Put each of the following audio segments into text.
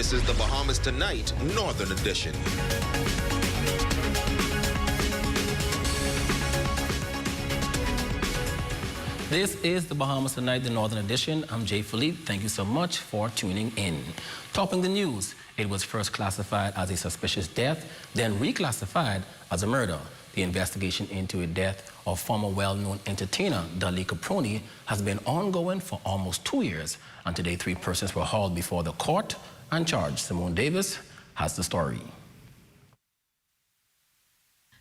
This is the Bahamas Tonight, Northern Edition. This is the Bahamas Tonight, the Northern Edition. I'm Jay Philippe. Thank you so much for tuning in. Topping the news, it was first classified as a suspicious death, then reclassified as a murder. The investigation into the death of former well-known entertainer Dudley Caproni has been ongoing for almost 2 years, and today 3 persons were hauled before the court and charged. Simone Davis has the story.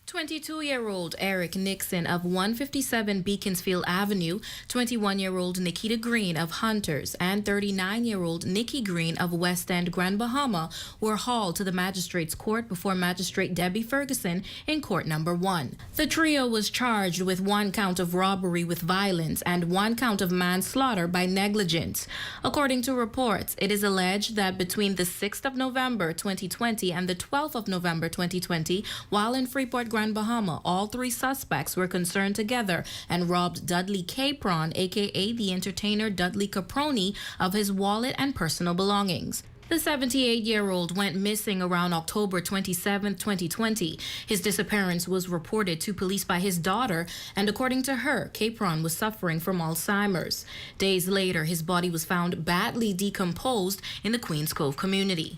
22-year-old Eric Nixon of 157 Beaconsfield Avenue, 21-year-old Nikita Green of Hunters, and 39-year-old Nikki Green of West End, Grand Bahama were hauled to the magistrate's court before Magistrate Debbie Ferguson in court number 1. The trio was charged with 1 count of robbery with violence and 1 count of manslaughter by negligence. According to reports, it is alleged that between the 6th of November 2020 and the 12th of November 2020, while in Freeport, Grand Bahama, all 3 suspects were concerned together and robbed Dudley Capron, aka the entertainer Dudley Caproni, of his wallet and personal belongings. The 78-year-old went missing around October 27, 2020. His disappearance was reported to police by his daughter, and according to her, Capron was suffering from Alzheimer's. Days later, his body was found badly decomposed in the Queens Cove community.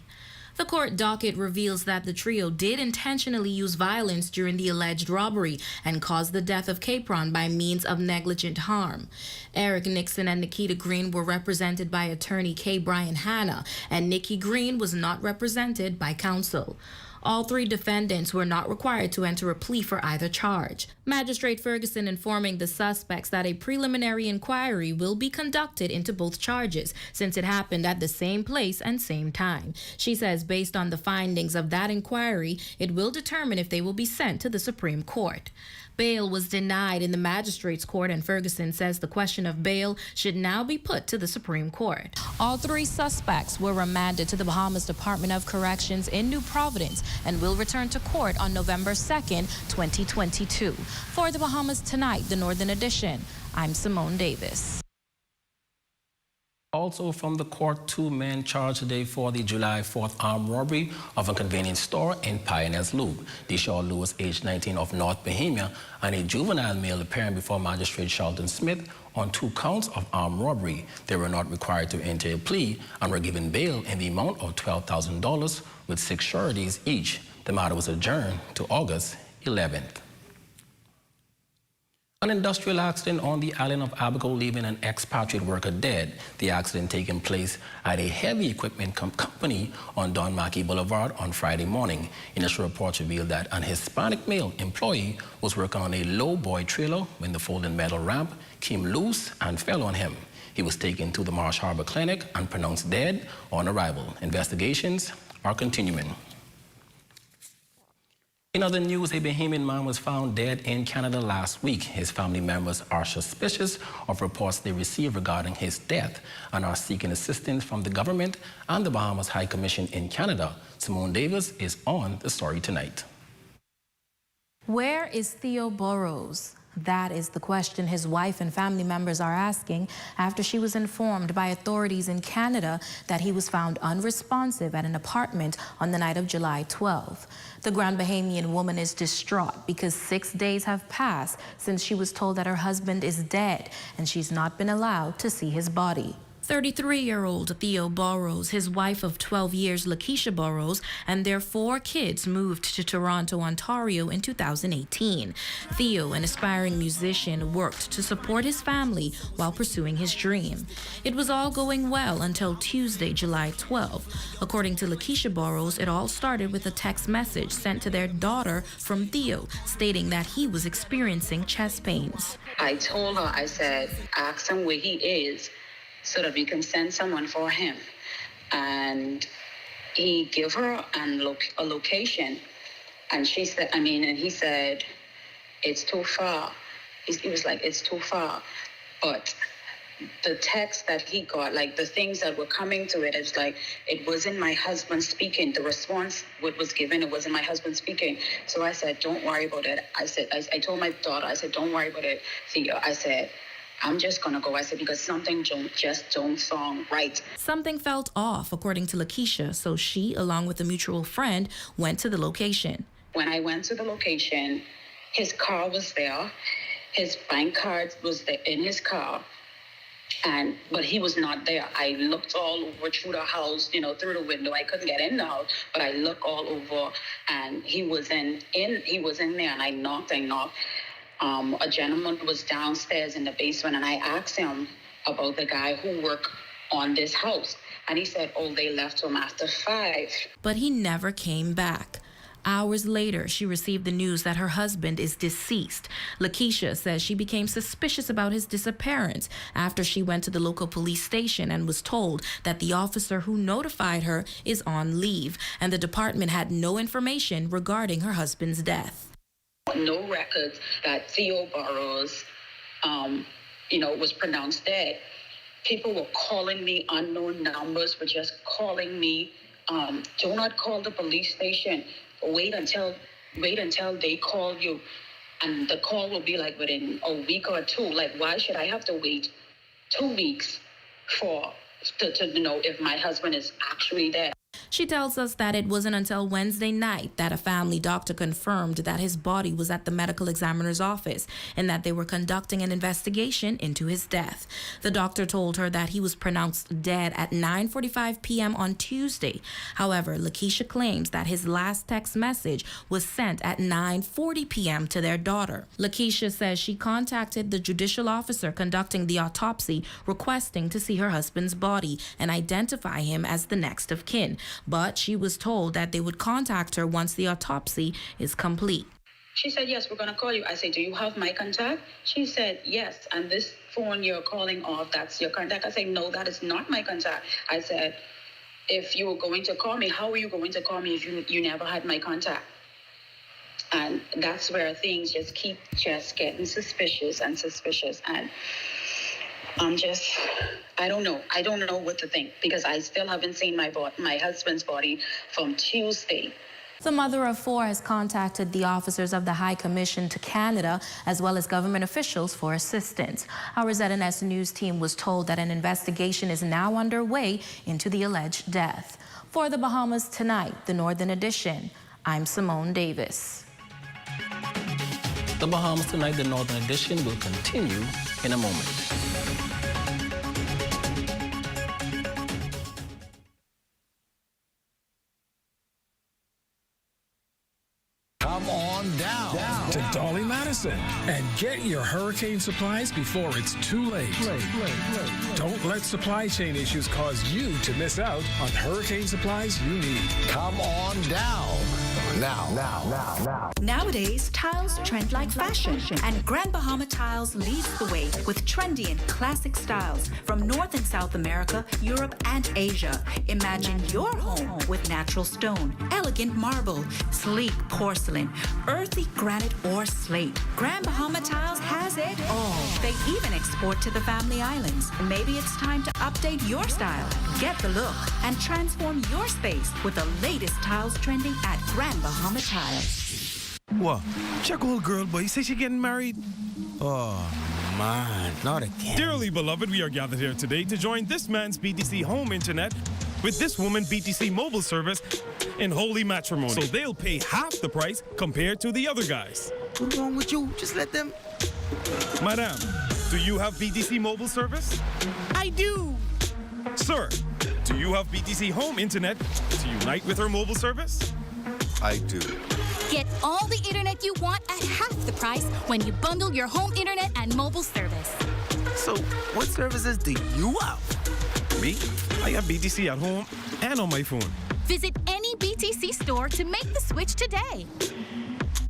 The court docket reveals that the trio did intentionally use violence during the alleged robbery and caused the death of Capron by means of negligent harm. Eric Nixon and Nikita Green were represented by attorney K. Brian Hanna, and Nikki Green was not represented by counsel. All 3 defendants were not required to enter a plea for either charge. Magistrate Ferguson informing the suspects that a preliminary inquiry will be conducted into both charges since it happened at the same place and same time. She says based on the findings of that inquiry, it will determine if they will be sent to the Supreme Court. Bail was denied in the magistrate's court, and Ferguson says the question of bail should now be put to the Supreme Court. All 3 suspects were remanded to the Bahamas Department of Corrections in New Providence and will return to court on November 2nd, 2022. For the Bahamas Tonight, the Northern Edition, I'm Simone Davis. Also from the court, 2 men charged today for the July 4th armed robbery of a convenience store in Pioneers Loop. Deshaun Lewis, age 19, of North Bohemia, and a juvenile male appearing before Magistrate Charlton Smith on 2 counts of armed robbery. They were not required to enter a plea and were given bail in the amount of $12,000 with 6 sureties each. The matter was adjourned to August 11th. An industrial accident on the island of Abaco, leaving an expatriate worker dead. The accident taking place at a heavy equipment company on Don Mackey Boulevard on Friday morning. Initial reports revealed that an Hispanic male employee was working on a low-boy trailer when the folding metal ramp came loose and fell on him. He was taken to the Marsh Harbor Clinic and pronounced dead on arrival. Investigations are continuing. In other news, a Bahamian man was found dead in Canada last week. His family members are suspicious of reports they received regarding his death and are seeking assistance from the government and the Bahamas High Commission in Canada. Simone Davis is on the story tonight. Where is Theo Burrows? That is the question his wife and family members are asking after she was informed by authorities in Canada that he was found unresponsive at an apartment on the night of July 12th. The Grand Bahamian woman is distraught because 6 days have passed since she was told that her husband is dead and she's not been allowed to see his body. 33-year-old Theo Burrows, his wife of 12 years, Lakeisha Burrows, and their 4 kids moved to Toronto, Ontario in 2018. Theo, an aspiring musician, worked to support his family while pursuing his dream. It was all going well until Tuesday, July 12. According to Lakeisha Burrows, it all started with a text message sent to their daughter from Theo, stating that he was experiencing chest pains. I told her, I said, ask him where he is, so that we can send someone for him. And he gave her a location. And she said, and he said, it's too far. He was like, it's too far. But the text that he got, like the things that were coming to it, it's like, it wasn't my husband speaking. The response what was given, it wasn't my husband speaking. So I said, don't worry about it. I told my daughter, I said, don't worry about it, Theo. I said, I'm just going to go. I said, because something just don't sound right. Something felt off, according to Lakeisha, so she, along with a mutual friend, went to the location. When I went to the location, his car was there. His bank card was there in his car. But he was not there. I looked all over through the house, through the window. I couldn't get in the house, but I looked all over, and he was in there, and I knocked. A gentleman was downstairs in the basement, and I asked him about the guy who worked on this house. And he said, they left him after 5. But he never came back. Hours later, she received the news that her husband is deceased. Lakeisha says she became suspicious about his disappearance after she went to the local police station and was told that the officer who notified her is on leave, and the department had no information regarding her husband's death. No records that Theo Burrows, was pronounced dead. People were calling me, unknown numbers were just calling me. Do not call the police station. Wait until they call you, and the call will be like within a week or 2. Like, why should I have to wait 2 weeks to know if my husband is actually dead? She tells us that it wasn't until Wednesday night that a family doctor confirmed that his body was at the medical examiner's office and that they were conducting an investigation into his death. The doctor told her that he was pronounced dead at 9:45 p.m. on Tuesday. However, Lakeisha claims that his last text message was sent at 9:40 p.m. to their daughter. Lakeisha says she contacted the judicial officer conducting the autopsy, requesting to see her husband's body and identify him as the next of kin. But she was told that they would contact her once the autopsy is complete. She said, yes, we're going to call you. I said, do you have my contact? She said, yes. And this phone you're calling off, that's your contact. I said, no, that is not my contact. I said, if you were going to call me, how are you going to call me if you never had my contact? And that's where things just keep getting suspicious. And I don't know. I don't know what to think, because I still haven't seen my husband's body from Tuesday. The mother of 4 has contacted the officers of the High Commission to Canada as well as government officials for assistance. Our ZNS News team was told that an investigation is now underway into the alleged death. For the Bahamas Tonight, the Northern Edition, I'm Simone Davis. The Bahamas Tonight, the Northern Edition will continue in a moment. Come on down to Dolly Madison and get your hurricane supplies before it's too late. Don't let supply chain issues cause you to miss out on hurricane supplies you need. Come on down. Now. Nowadays, tiles trend like fashion, and Grand Bahama Tiles leads the way with trendy and classic styles from North and South America, Europe, and Asia. Imagine your home with natural stone, elegant marble, sleek porcelain, earthy granite, or slate. Grand Bahama Tiles has it all. They even export to the Family Islands. Maybe it's time to update your style, get the look, and transform your space with the latest tiles trending at Grand Bahama Tiles. What? Check old girl, boy. You say she getting married? Oh, man. Not again. Dearly beloved, we are gathered here today to join this man's BTC home internet with this woman BTC mobile service in holy matrimony. So they'll pay half the price compared to the other guys. What's wrong with you? Just let them... Madam, do you have BTC mobile service? I do. Sir, do you have BTC home internet to unite with her mobile service? I do. Get all the internet you want at half the price when you bundle your home internet and mobile service. So, what services do you have? Me? I have BTC at home and on my phone. Visit any BTC store to make the switch today.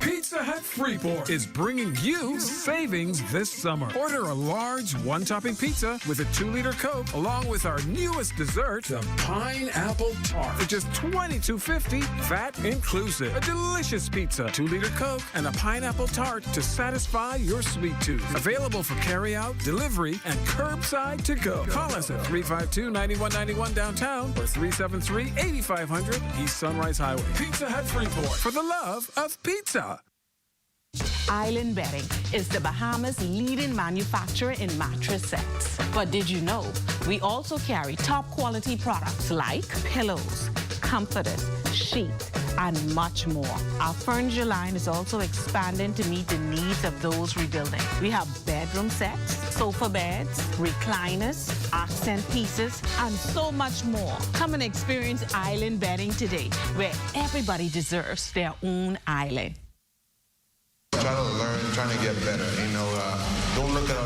Pizza Hut Freeport is bringing you savings this summer. Order a large one-topping pizza with a 2-liter Coke, along with our newest dessert, the Pineapple Tart, for just $22.50, VAT inclusive. A delicious pizza, 2-liter Coke, and a Pineapple Tart to satisfy your sweet tooth. Available for carry-out, delivery, and curbside to go. Call us at 352-9191 downtown or 373-8500 East Sunrise Highway. Pizza Hut Freeport, for the love of pizza. Island Bedding is the Bahamas' leading manufacturer in mattress sets. But did you know we also carry top quality products like pillows, comforters, sheets, and much more. Our furniture line is also expanding to meet the needs of those rebuilding. We have bedroom sets, sofa beds, recliners, accent pieces, and so much more. Come and experience Island Bedding today, where everybody deserves their own island. Try to learn, trying to get better. Don't look at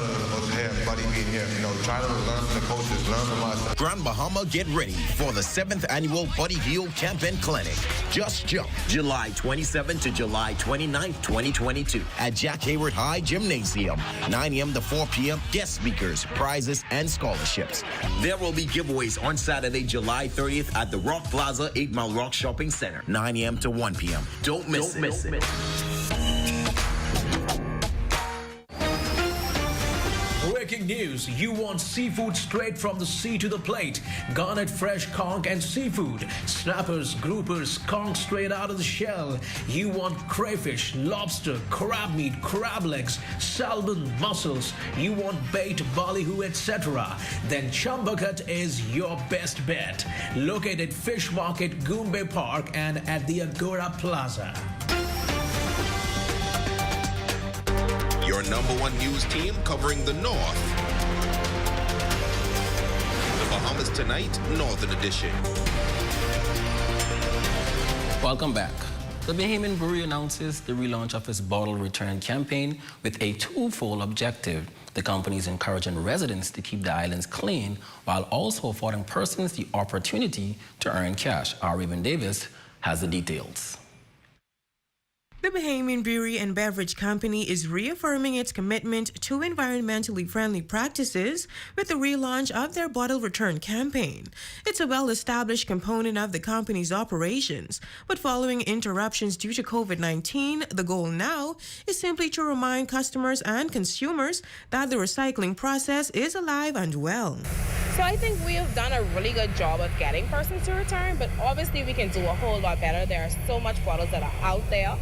everybody being here. Try to learn from the coaches, learn from us. Grand Bahama, get ready for the 7th annual Body Heal Camp and Clinic. Just jump July 27 to July 29, 2022 at Jack Hayward High Gymnasium. 9 a.m. to 4 p.m. Guest speakers, prizes, and scholarships. There will be giveaways on Saturday, July 30th at the Rock Plaza 8 Mile Rock Shopping Center. 9 a.m. to 1 p.m. Don't miss it. Breaking news, you want seafood straight from the sea to the plate. Garnet fresh conch and seafood. Snappers, groupers, conch straight out of the shell. You want crayfish, lobster, crab meat, crab legs, salmon, mussels. You want bait, ballyhoo, etc. Then Chumbucket is your best bet. Located Fish Market, Goombay Park and at the Agora Plaza. Your #1 news team covering the North. The Bahamas Tonight, Northern Edition. Welcome back. The Bahamian Brewery announces the relaunch of its bottle return campaign with a twofold objective. The company is encouraging residents to keep the islands clean while also affording persons the opportunity to earn cash. Our Raven Davis has the details. The Bahamian Brewery and Beverage Company is reaffirming its commitment to environmentally friendly practices with the relaunch of their bottle return campaign. It's a well-established component of the company's operations, but following interruptions due to COVID-19, the goal now is simply to remind customers and consumers that the recycling process is alive and well. So I think we have done a really good job of getting persons to return, but obviously we can do a whole lot better. There are so much bottles that are out there.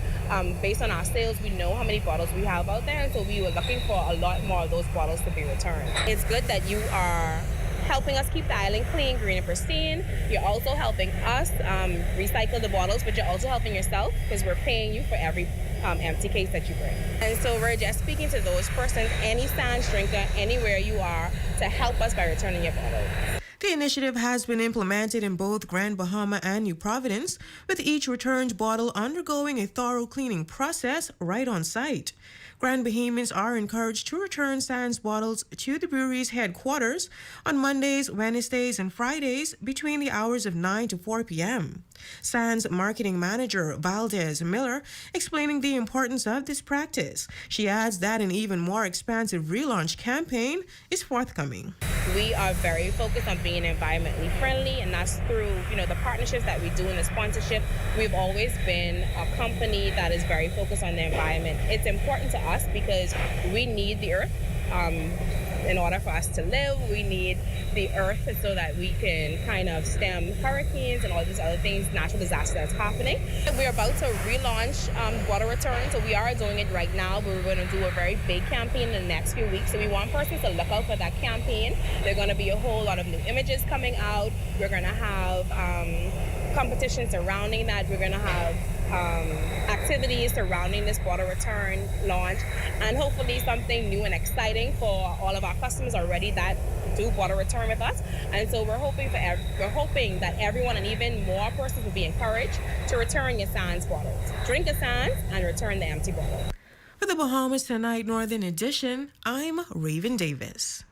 Based on our sales, we know how many bottles we have out there, and so we were looking for a lot more of those bottles to be returned. It's good that you are helping us keep the island clean, green, and pristine. You're also helping us recycle the bottles, but you're also helping yourself because we're paying you for every empty case that you bring. And so we're just speaking to those persons, any Sans drinker, anywhere you are, to help us by returning your bottles. The initiative has been implemented in both Grand Bahama and New Providence, with each returned bottle undergoing a thorough cleaning process right on site. Grand Bahamians are encouraged to return Sans bottles to the brewery's headquarters on Mondays, Wednesdays, and Fridays between the hours of 9 to 4 p.m. Sans marketing manager Valdez Miller explaining the importance of this practice. She adds that an even more expansive relaunch campaign is forthcoming. We are very focused on being environmentally friendly, and that's through, the partnerships that we do in the sponsorship. We've always been a company that is very focused on the environment. It's important to us because we need the earth. In order for us to live, we need the earth so that we can kind of stem hurricanes and all these other things, natural disasters that's happening. We're about to relaunch bottle return, so we are doing it right now, but we're going to do a very big campaign in the next few weeks. So we want persons to look out for that campaign. There are going to be a whole lot of new images coming out. We're going to have competitions surrounding that. We're going to have activities surrounding this bottle return launch, and hopefully something new and exciting for all of our customers already that do bottle return with us. And so we're hoping that everyone and even more persons will be encouraged to return your Sans bottles. Drink your Sans and return the empty bottle. For the Bahamas Tonight Northern Edition, I'm Raven Davis.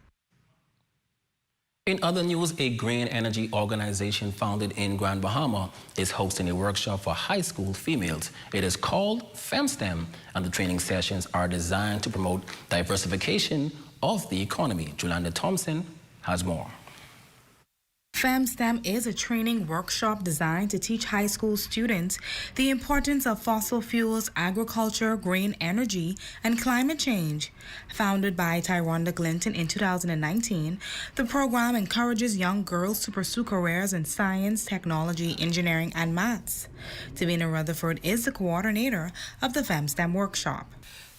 In other news, a green energy organization founded in Grand Bahama is hosting a workshop for high school females. It is called Fem Stem, and the training sessions are designed to promote diversification of the economy. Jolanda Thompson has more. Fem Stem is a training workshop designed to teach high school students the importance of fossil fuels, agriculture, green energy, and climate change. Founded by Tyronda Glinton in 2019, the program encourages young girls to pursue careers in science, technology, engineering, and maths. Davina Rutherford is the coordinator of the Fem Stem Workshop.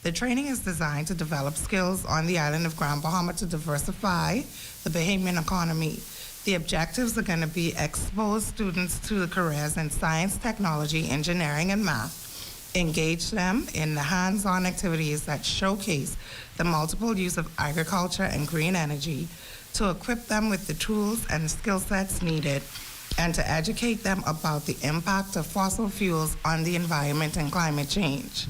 The training is designed to develop skills on the island of Grand Bahama to diversify the Bahamian economy. The objectives are going to be expose students to the careers in science, technology, engineering, and math, engage them in the hands-on activities that showcase the multiple use of agriculture and green energy, to equip them with the tools and skill sets needed, and to educate them about the impact of fossil fuels on the environment and climate change.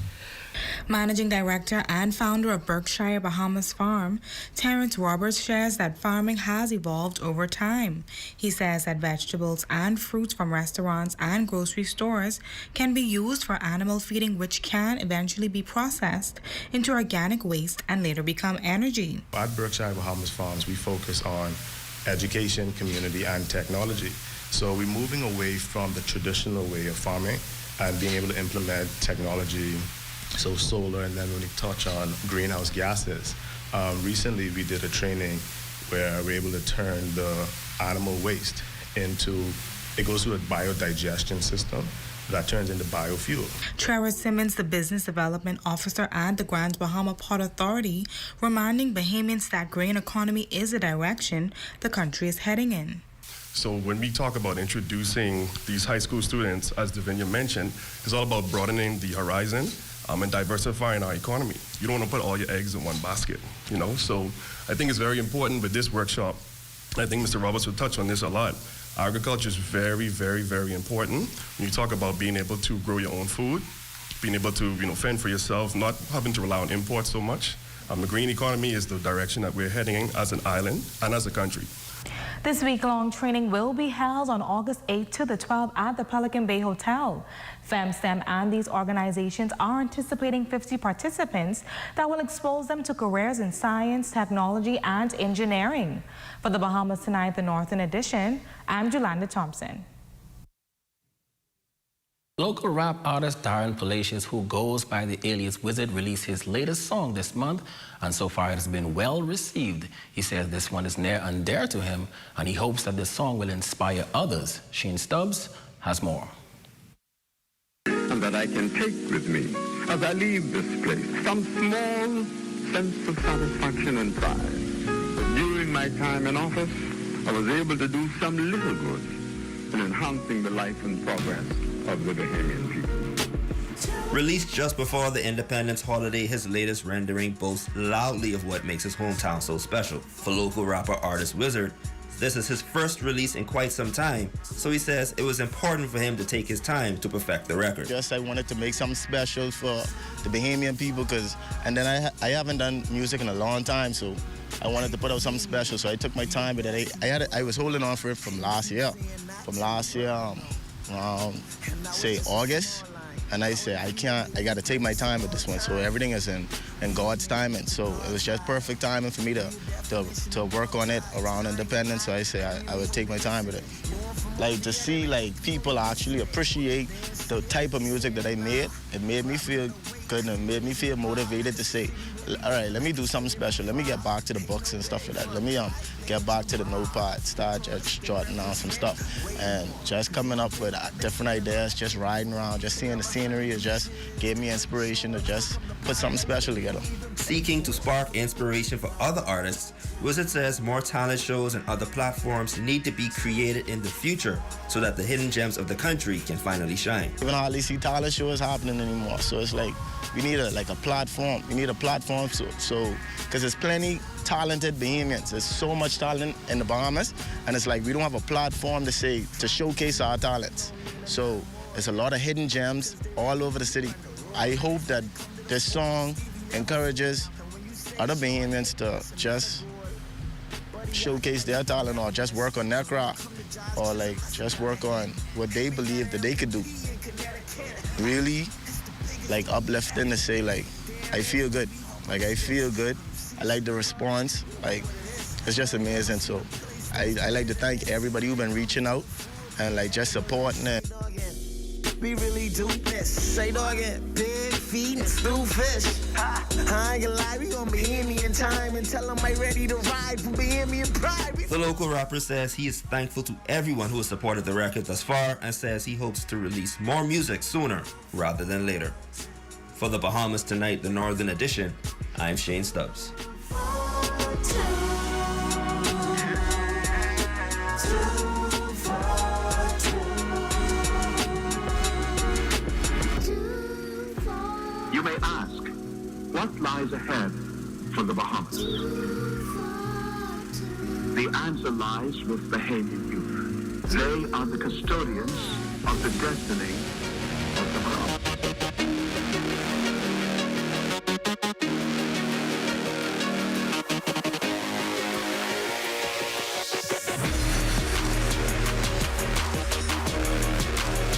Managing Director and founder of Berkshire Bahamas Farm, Terrence Roberts shares that farming has evolved over time. He says that vegetables and fruits from restaurants and grocery stores can be used for animal feeding, which can eventually be processed into organic waste and later become energy. At Berkshire Bahamas Farms, we focus on education, community, and technology. So we're moving away from the traditional way of farming and being able to implement technology, so solar, and then when we touch on greenhouse gases. Recently we did a training where we're able to turn the animal waste into, it goes through a biodigestion system that turns into biofuel. Trevor Simmons, the Business Development Officer at the Grand Bahama Port Authority, reminding Bahamians that grain economy is a direction the country is heading in. So when we talk about introducing these high school students, as Davinia mentioned, it's all about broadening the horizon and diversifying our economy. You don't want to put all your eggs in one basket, you know? So I think it's very important with this workshop. I think Mr. Roberts will touch on this a lot. Agriculture is very, very, very important. When you talk about being able to grow your own food, being able to, fend for yourself, not having to rely on imports so much. The green economy is the direction that we're heading in as an island and as a country. This week-long training will be held on August 8th to the 12th at the Pelican Bay Hotel. Fem Stem and these organizations are anticipating 50 participants that will expose them to careers in science, technology, and engineering. For the Bahamas Tonight, the Northern Edition, I'm Jolanda Thompson. Local rap artist Darren Palacios, who goes by the alias Wizard, released his latest song this month, and so far it has been well received. He says this one is near and dear to him, and he hopes that this song will inspire others. Shane Stubbs has more. And that I can take with me as I leave this place some small sense of satisfaction and pride. During my time in office, I was able to do some little good in enhancing the life and progress of the Bahamian people. Released just before the Independence holiday, his latest rendering boasts loudly of what makes his hometown so special. For local rapper artist Wizard, this is his first release in quite some time, so he says it was important for him to take his time to perfect the record. Just I wanted to make something special for the Bahamian people, and then I haven't done music in a long time, so I wanted to put out something special, so I took my time, but I was holding on for it from last year. Say August, and I said I got to take my time with this one, so everything is in God's timing, so it was just perfect timing for me to work on it around Independence, so I say I would take my time with it. Like, to see people actually appreciate the type of music that I made, it made me feel good, and it made me feel motivated to say, all right, let me do something special. Let me get back to the books and stuff like that. Let me get back to the notepad, start just jotting down some stuff, and just coming up with different ideas, just riding around, just seeing the scenery. It just gave me inspiration to just put something special together. Seeking to spark inspiration for other artists, Wizard says more talent shows and other platforms need to be created in the future so that the hidden gems of the country can finally shine. We don't hardly see talent shows happening anymore, so it's like we need a platform. We need a platform so because there's plenty talented Bahamians. There's so much talent in the Bahamas, and it's like we don't have a platform to showcase our talents. So there's a lot of hidden gems all over the city. I hope that this song encourages other Bahamians to just showcase their talent, or just work on their craft, or just work on what they believe that they could do. Really uplifting to say I feel good. I feel good. I like the response. It's just amazing. So I like to thank everybody who's been reaching out and just supporting it. We really do this. Say dog it, big feet and stew fish. I ain't gonna lie, we gonna Bahamian time and tell them I'm ready to ride for Bahamian pride. The local rapper says he is thankful to everyone who has supported the record thus far, and says he hopes to release more music sooner rather than later. For the Bahamas Tonight, the Northern Edition, I'm Shane Stubbs. You may ask, what lies ahead for the Bahamas? The answer lies with Bahamian youth. They are the custodians of the destiny of the Bahamas.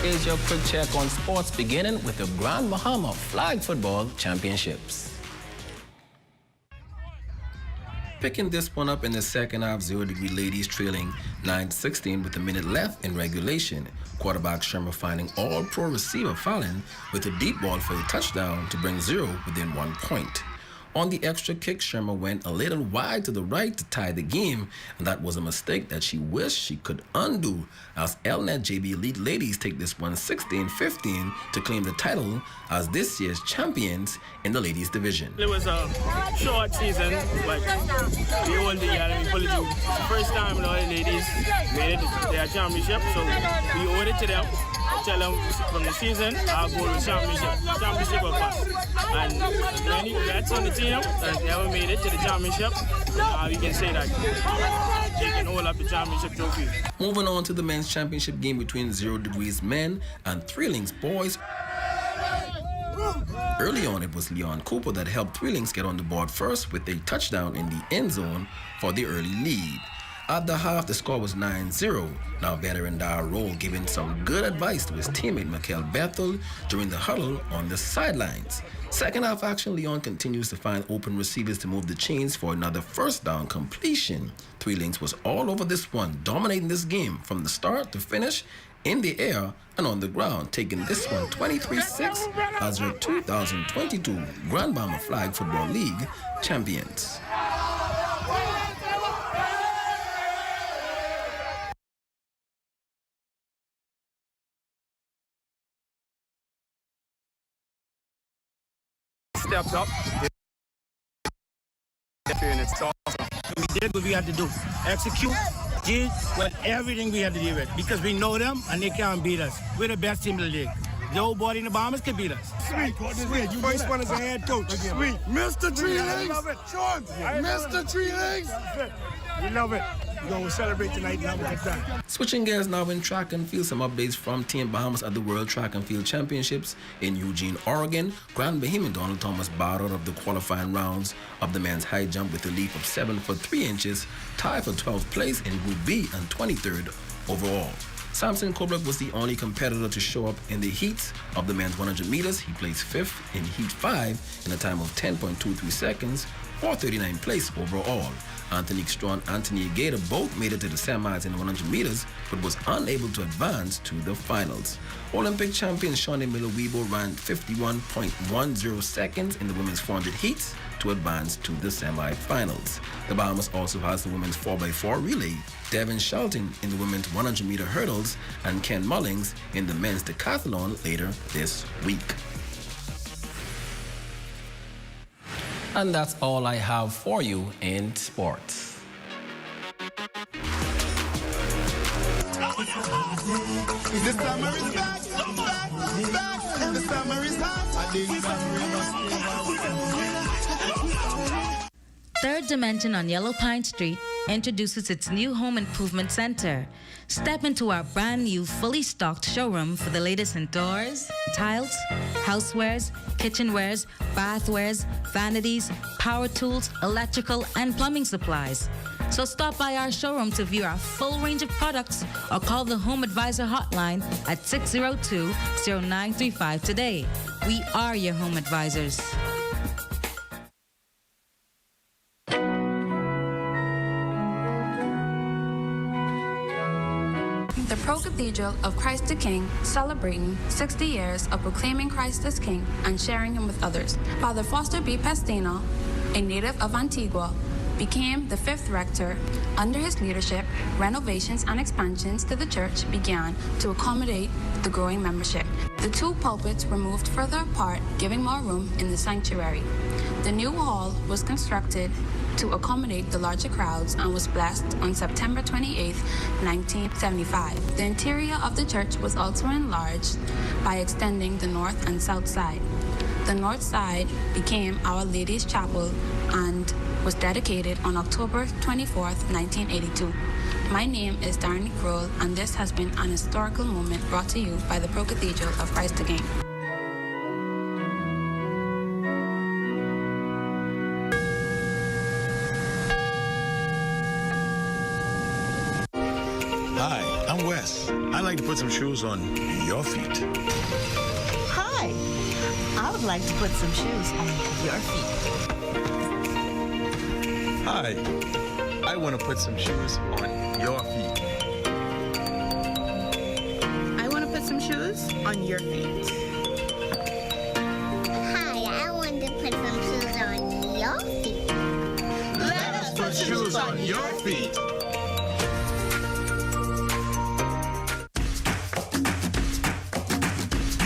Here's your quick check on sports, beginning with the Grand Bahama Flag Football Championships. Picking this one up in the second half, 0 Degree ladies trailing 9-16 with a minute left in regulation. Quarterback Shermer finding all-pro receiver Fallon with a deep ball for a touchdown to bring 0 within 1 point. On the extra kick, Shermer went a little wide to the right to tie the game, and that was a mistake that she wished she could undo, as LNet JB Elite ladies take this one 16-15 to claim the title as this year's champions in the ladies division. It was a short season, but we won the year and we pulled it through. First time the ladies made it to their championship, so we owed it to them. Tell them from the season, our goal was championship or bust. And many vets on the team that never made it to the championship, we can say that they can hold up the championship trophy. Moving on to the men's championship game between 0 Degrees men and Three Links boys. Early on, it was Leon Cooper that helped Three Links get on the board first with a touchdown in the end zone for the early lead. At the half, the score was 9-0. Now veteran Dar Roll giving some good advice to his teammate Mikel Bethel during the huddle on the sidelines. Second half action, Leon continues to find open receivers to move the chains for another first down completion. Three Links was all over this one, dominating this game from the start to finish, in the air and on the ground, taking this one 23-6 as their 2022 Grand Bahama Flag Football League champions. Stepped up. It's awesome. We did what we had to do. Execute, did everything we had to do with, because we know them and they can't beat us. We're the best team in the league. Nobody in the Bahamas can beat us. Sweet. You first one as a head coach. Sweet. Mr. Three Links. Love it. Sean. Mr. Three Links. We love it. We're going to celebrate tonight and have a good time. Switching gears now in track and field, some updates from Team Bahamas at the World Track and Field Championships in Eugene, Oregon. Grand Bahamian Donald Thomas bowed out of the qualifying rounds of the men's high jump with a leap of 7 foot 3 inches, tied for 12th place in Group B and 23rd overall. Samson Kobluk was the only competitor to show up in the heats of the men's 100 meters. He placed 5th in Heat 5 in a time of 10.23 seconds, for 39th place overall. Anthony Straw and Anthony Gator both made it to the semis in the 100 meters, but was unable to advance to the finals. Olympic champion Shawnee Miller-Weibo ran 51.10 seconds in the women's 400 heats to advance to the semifinals. The Bahamas also has the women's 4x4 relay, Devin Shelton in the women's 100-meter hurdles, and Ken Mullings in the men's decathlon later this week. And that's all I have for you in sports. The summer is back, and the summer is hot. Third Dimension on Yellow Pine Street introduces its new home improvement center. Step into our brand new fully stocked showroom for the latest in doors, tiles, housewares, kitchenwares, bathwares, vanities, power tools, electrical, and plumbing supplies. So stop by our showroom to view our full range of products or call the Home Advisor hotline at 602-0935 today. We are your home advisors. The Pro-Cathedral of Christ the King, celebrating 60 years of proclaiming Christ as King and sharing him with others. Father Foster B. Pastino, a native of Antigua, became the 5th rector. Under his leadership, renovations and expansions to the church began to accommodate the growing membership. The two pulpits were moved further apart, giving more room in the sanctuary. The new hall was constructed to accommodate the larger crowds and was blessed on September 28, 1975. The interior of the church was also enlarged by extending the north and south side. The north side became Our Lady's Chapel and was dedicated on October 24, 1982. My name is Darnie Kroll, and this has been an historical moment brought to you by the Pro Cathedral of Christ the King. Hi, I'm Wes. I like to put some shoes on your feet. Hi, I would like to put some shoes on your feet. Hi, I want to put some shoes on your feet. I want to put some shoes on your feet. Hi, I want to put some shoes on your feet. Let us put shoes on your feet.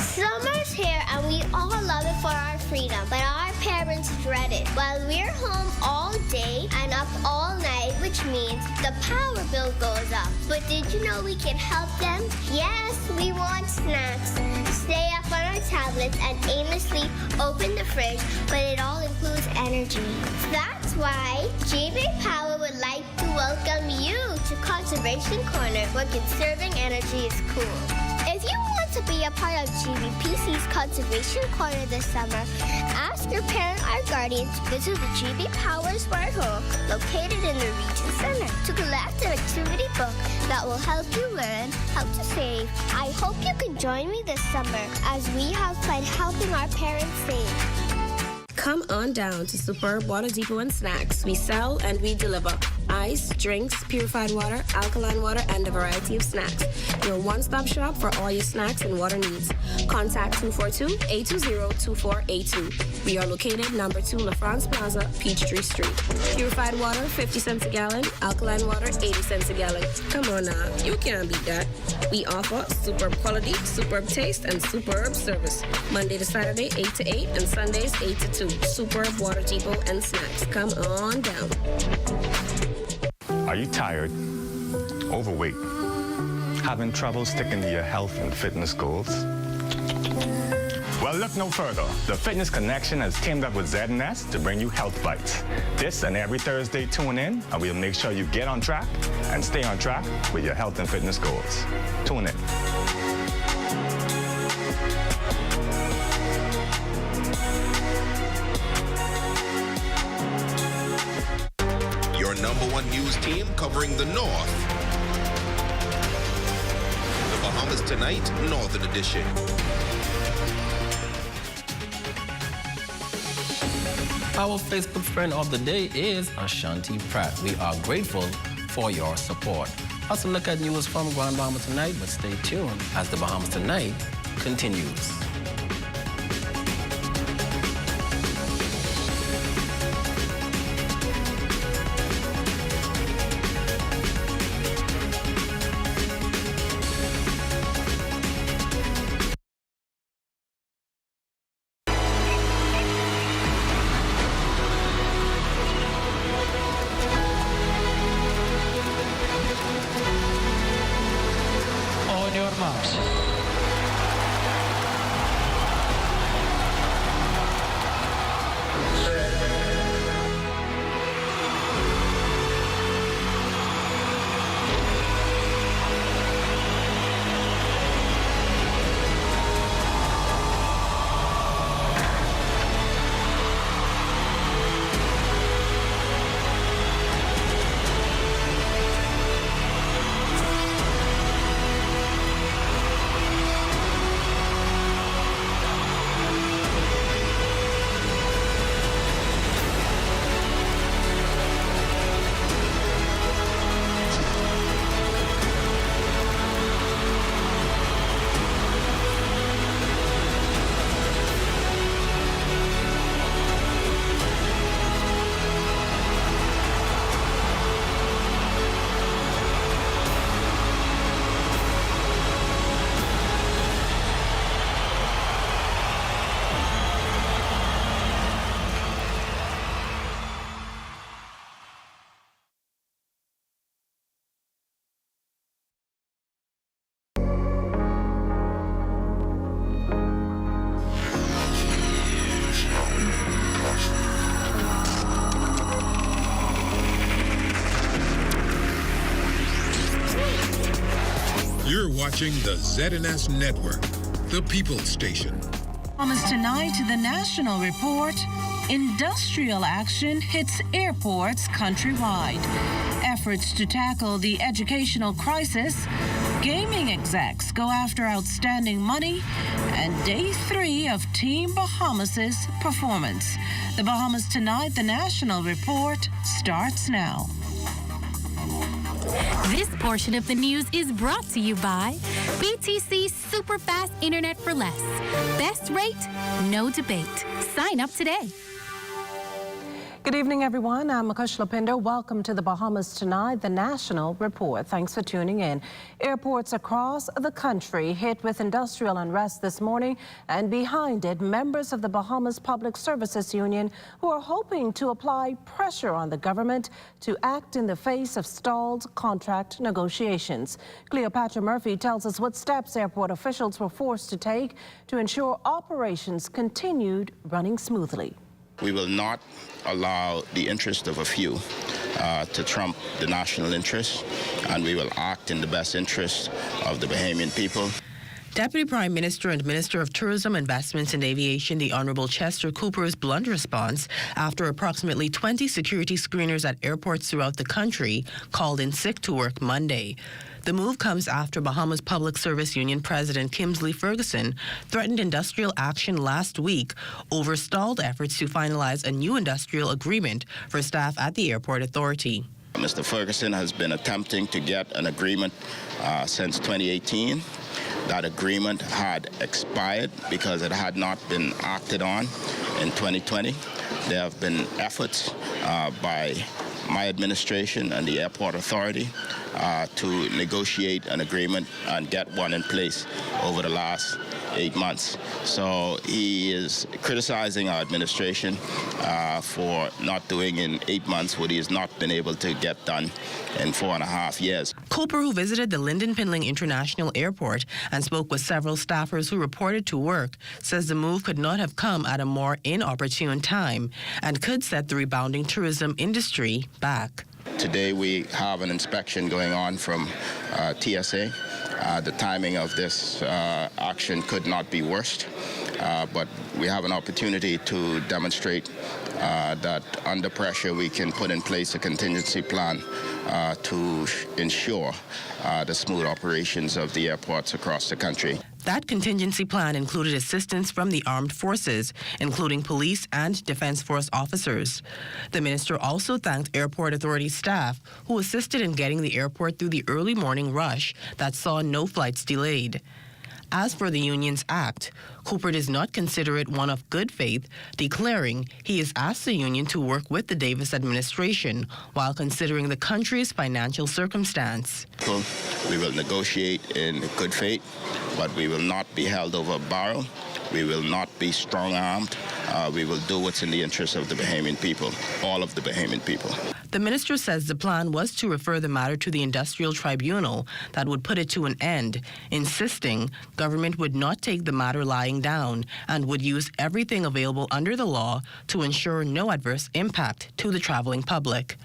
Summer's here and we all love it for our freedom, but our parents dread it. While we're home all day and up all night, which means the power bill goes up. But did you know we can help them? Yes, we want snacks. Stay up on our tablets and aimlessly open the fridge, but it all includes energy. That's why GB Power would like to welcome you to Conservation Corner, where conserving energy is cool. If you want to be a part of GBPC's Conservation Corner this summer, ask your parent or guardian to visit the GB Power Smart Home located in the Region Center to collect an activity book that will help you learn how to save. I hope you can join me this summer as we have fun helping our parents save. Come on down to Superb Water Depot and Snacks. We sell and we deliver ice, drinks, purified water, alkaline water, and a variety of snacks. Your one-stop shop for all your snacks and water needs. Contact 242-820-2482. We are located number 2 La France Plaza, Peachtree Street. Purified water, 50 cents a gallon. Alkaline water, 80 cents a gallon. Come on now, you can't beat that. We offer superb quality, superb taste, and superb service. Monday to Saturday, 8 to 8, and Sundays, 8 to 2. Superb Water Depot and Snacks. Come on down. Are you tired, overweight, having trouble sticking to your health and fitness goals? Well, look no further. The Fitness Connection has teamed up with Z&S to bring you Health Bites. This and every Thursday, tune in, and we'll make sure you get on track and stay on track with your health and fitness goals. Tune in. Your #1 news team covering the North. The Bahamas Tonight, Northern Edition. Our Facebook friend of the day is Ashanti Pratt. We are grateful for your support. Also look at news from Grand Bahama Tonight, but stay tuned as the Bahamas Tonight continues. On your marks. You're watching the ZNS Network, the People's Station. Tonight, the National Report. Industrial action hits airports countrywide. Efforts to tackle the educational crisis. Gaming execs go after outstanding money. And day 3 of Team Bahamas' performance. The Bahamas Tonight, the National Report starts now. This portion of the news is brought to you by BTC Super Fast Internet for Less. Best rate, no debate. Sign up today. Good evening, everyone. I'm Makush Lapindo. Welcome to the Bahamas Tonight, the National Report. Thanks for tuning in. Airports across the country hit with industrial unrest this morning, and behind it, members of the Bahamas Public Services Union who are hoping to apply pressure on the government to act in the face of stalled contract negotiations. Cleopatra Murphy tells us what steps airport officials were forced to take to ensure operations continued running smoothly. We will not allow the interest of a few to trump the national interest, and we will act in the best interest of the Bahamian people. Deputy Prime Minister and Minister of Tourism, Investments and Aviation, the Honourable Chester Cooper's blunt response after approximately 20 security screeners at airports throughout the country called in sick to work Monday. The move comes after Bahamas Public Service Union President Kimsley Ferguson threatened industrial action last week over stalled efforts to finalize a new industrial agreement for staff at the airport authority. Mr. Ferguson has been attempting to get an agreement since 2018. That agreement had expired because it had not been acted on in 2020. There have been efforts by my administration and the airport authority to negotiate an agreement and get one in place over the last 8 months. So he is criticizing our administration for not doing in 8 months what he has not been able to get done in 4.5 years. Cooper, who visited the Lyndon Pinling International Airport and spoke with several staffers who reported to work, says the move could not have come at a more inopportune time and could set the rebounding tourism industry back. Today we have an inspection going on from TSA. The timing of this action could not be worse, but we have an opportunity to demonstrate that under pressure we can put in place a contingency plan to ensure the smooth operations of the airports across the country. That contingency plan included assistance from the armed forces, including police and defense force officers. The minister also thanked airport authority staff who assisted in getting the airport through the early morning rush that saw no flights delayed. As for the union's act, Cooper does not consider it one of good faith, declaring he has asked the union to work with the Davis administration while considering the country's financial circumstance. We will negotiate in good faith, but we will not be held over a barrel. We will not be strong-armed. We will do what's in the interest of the Bahamian people, all of the Bahamian people. The minister says the plan was to refer the matter to the industrial tribunal that would put it to an end, insisting government would not take the matter lying down and would use everything available under the law to ensure no adverse impact to the traveling public.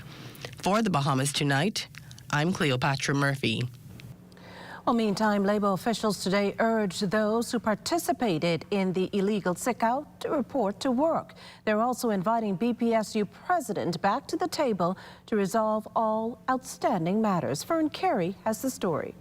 For the Bahamas Tonight, I'm Cleopatra Murphy. Well, meantime, Labor officials today urged those who participated in the illegal sick-out to report to work. They're also inviting BPSU president back to the table to resolve all outstanding matters. Fern Carey has the story.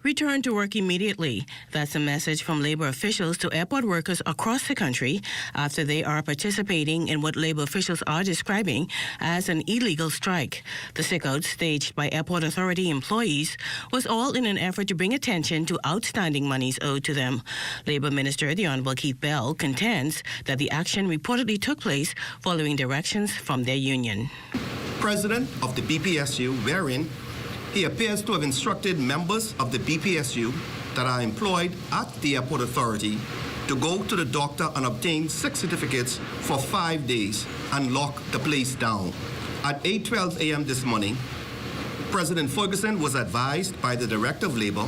Return to work immediately. That's a message from labor officials to airport workers across the country after they are participating in what labor officials are describing as an illegal strike. The sick-out staged by airport authority employees was all in an effort to bring attention to outstanding monies owed to them. Labor Minister, the Honourable Keith Bell, contends that the action reportedly took place following directions from their union. President of the BPSU, wherein he appears to have instructed members of the BPSU that are employed at the airport authority to go to the doctor and obtain sick certificates for 5 days and lock the place down. At 8:12 a.m. this morning, President Ferguson was advised by the Director of Labor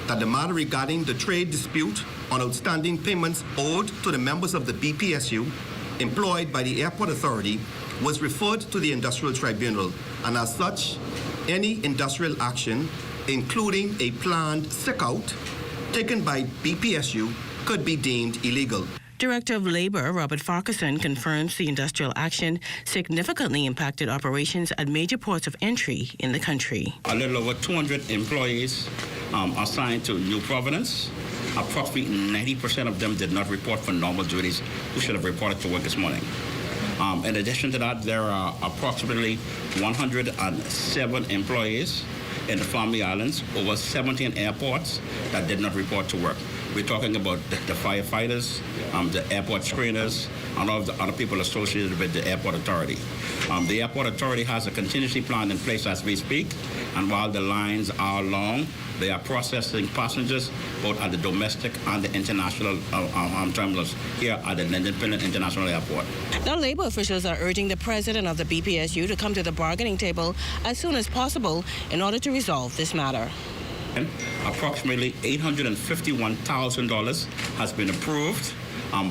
that the matter regarding the trade dispute on outstanding payments owed to the members of the BPSU employed by the airport authority was referred to the Industrial Tribunal, and as such, any industrial action including a planned sick-out taken by BPSU, could be deemed illegal. Director of Labor Robert Farquharson confirms the industrial action significantly impacted operations at major ports of entry in the country. A little over 200 employees assigned to New Providence. Approximately 90% of them did not report for normal duties who should have reported to work this morning. In addition to that, there are approximately 107 employees in the Family Islands, over 17 airports that did not report to work. We're talking about the firefighters, the airport screeners, and all of the other people associated with the airport authority. The airport authority has a contingency plan in place as we speak, and while the lines are long, they are processing passengers both at the domestic and the international terminals here at the Linden Pinland International Airport. Now, labor officials are urging the president of the BPSU to come to the bargaining table as soon as possible in order to resolve this matter. Approximately $851,000 has been approved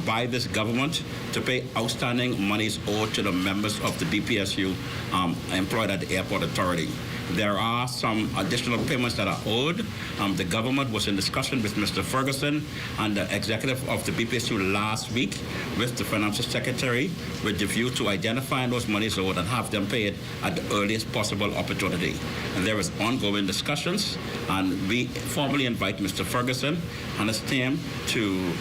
by this government to pay outstanding monies owed to the members of the BPSU employed at the airport authority. There are some additional payments that are owed. The government was in discussion with Mr. Ferguson and the executive of the BPSU last week with the financial secretary with the view to identifying those monies owed and have them paid at the earliest possible opportunity. And there is ongoing discussions, and we formally invite Mr. Ferguson and his team to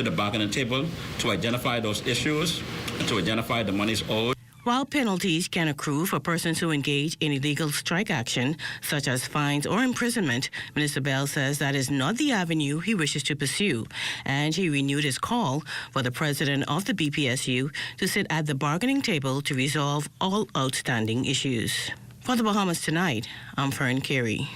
the bargaining table to identify those issues and to identify the monies owed. While penalties can accrue for persons who engage in illegal strike action, such as fines or imprisonment, Minister Bell says that is not the avenue he wishes to pursue, and he renewed his call for the president of the BPSU to sit at the bargaining table to resolve all outstanding issues. For the Bahamas Tonight, I'm Fern Carey.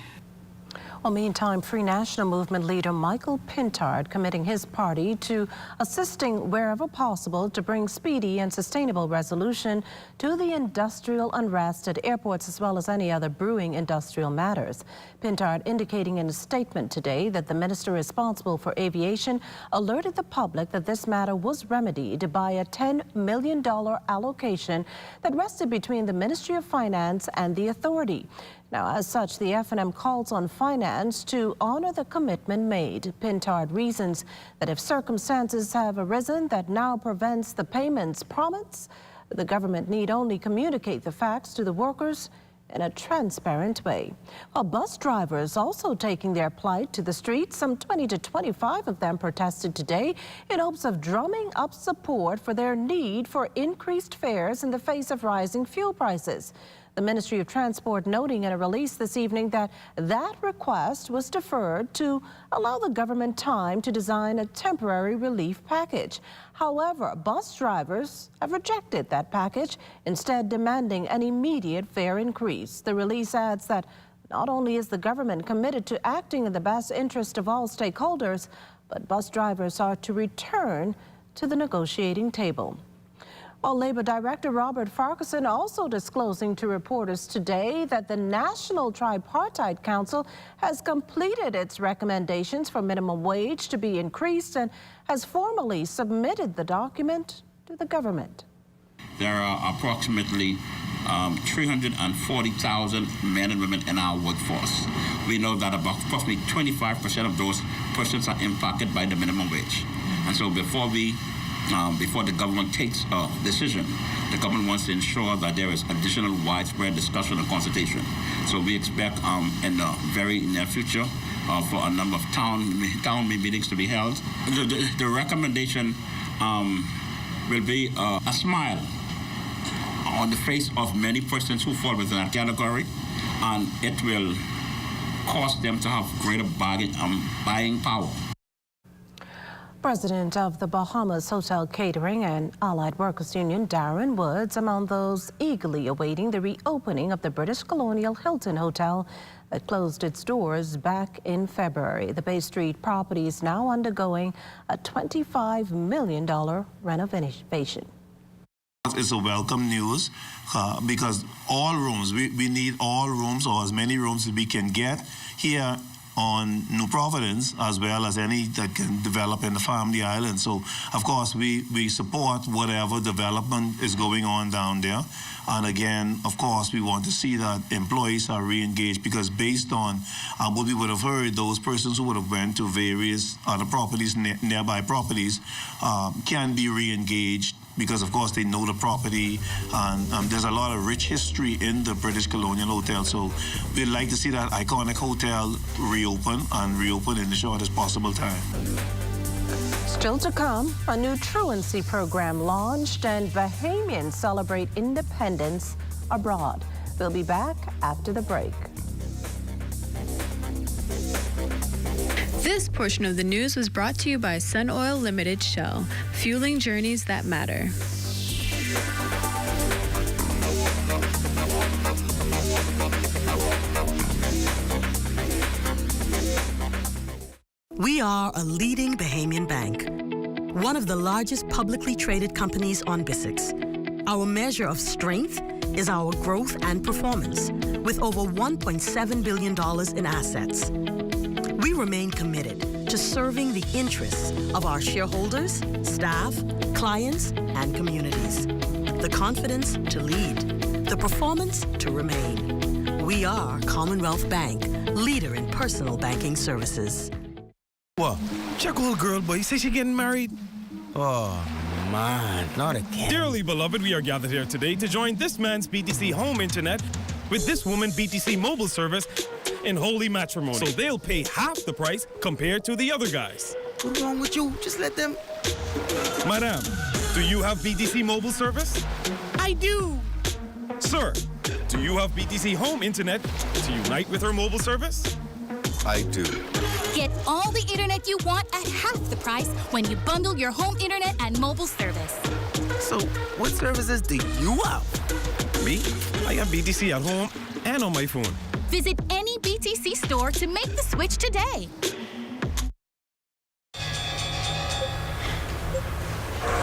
Well, meantime, Free National Movement leader Michael Pintard committing his party to assisting wherever possible to bring speedy and sustainable resolution to the industrial unrest at airports as well as any other brewing industrial matters. Pintard indicating in a statement today that the minister responsible for aviation alerted the public that this matter was remedied by a $10 million allocation that rested between the Ministry of Finance and the authority. Now, as such, the F&M calls on finance to honor the commitment made. Pintard reasons that if circumstances have arisen that now prevents the payments promised, the government need only communicate the facts to the workers in a transparent way. While bus drivers also taking their plight to the streets, some 20 to 25 of them protested today in hopes of drumming up support for their need for increased fares in the face of rising fuel prices. The Ministry of Transport noting in a release this evening that that request was deferred to allow the government time to design a temporary relief package. However, bus drivers have rejected that package, instead demanding an immediate fare increase. The release adds that not only is the government committed to acting in the best interest of all stakeholders, but bus drivers are to return to the negotiating table. While Labor Director Robert Farquharson also disclosing to reporters today that the National Tripartite Council has completed its recommendations for minimum wage to be increased and has formally submitted the document to the government. There are approximately 340,000 men and women in our workforce. We know that about approximately 25% of those persons are impacted by the minimum wage. And so before the government takes a decision, the government wants to ensure that there is additional widespread discussion and consultation. So we expect in the very near future for a number of town meetings to be held. The recommendation will be a smile on the face of many persons who fall within that category, and it will cause them to have greater buying power. President of the Bahamas Hotel Catering and Allied Workers Union, Darren Woods, among those eagerly awaiting the reopening of the British Colonial Hilton Hotel that closed its doors back in February. The Bay Street property is now undergoing a $25 million renovation. It's a welcome news because all rooms, we need all rooms or as many rooms as we can get here on New Providence as well as any that can develop in the Family Island. So, of course, we support whatever development is going on down there. And again, of course, we want to see that employees are re-engaged, because based on what we would have heard, those persons who would have went to various other properties, nearby properties, can be re-engaged, because of course they know the property, and there's a lot of rich history in the British Colonial Hotel. So we'd like to see that iconic hotel reopen in the shortest possible time. Still to come, a new truancy program launched and Bahamians celebrate independence abroad. We'll be back after the break. This portion of the news was brought to you by Sun Oil Limited Shell, fueling journeys that matter. We are a leading Bahamian bank, one of the largest publicly traded companies on BISX. Our measure of strength is our growth and performance, with over $1.7 billion in assets. We remain committed to serving the interests of our shareholders, staff, clients, and communities. The confidence to lead, the performance to remain. We are Commonwealth Bank, leader in personal banking services. What? Check old girl, boy. You say she getting married? Oh, man, not again. Dearly beloved, we are gathered here today to join this man's BTC home internet with this woman BTC mobile service in holy matrimony. So they'll pay half the price compared to the other guys. What's wrong with you? Just let them... Madam, do you have BTC mobile service? I do. Sir, do you have BTC home internet to unite with her mobile service? I do. Get all the internet you want at half the price when you bundle your home internet and mobile service. So, what services do you have? Me? I have BTC at home and on my phone. Visit any BTC store to make the switch today.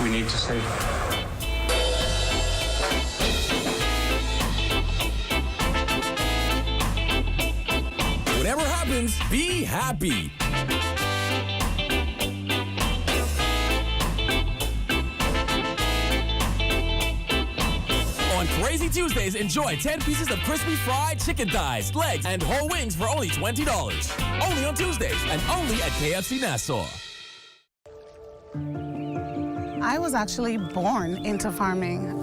We need to save. Whatever happens, be happy. On Crazy Tuesdays, enjoy 10 pieces of crispy fried chicken thighs, legs, and whole wings for only $20. Only on Tuesdays and only at KFC Nassau. I was actually born into farming.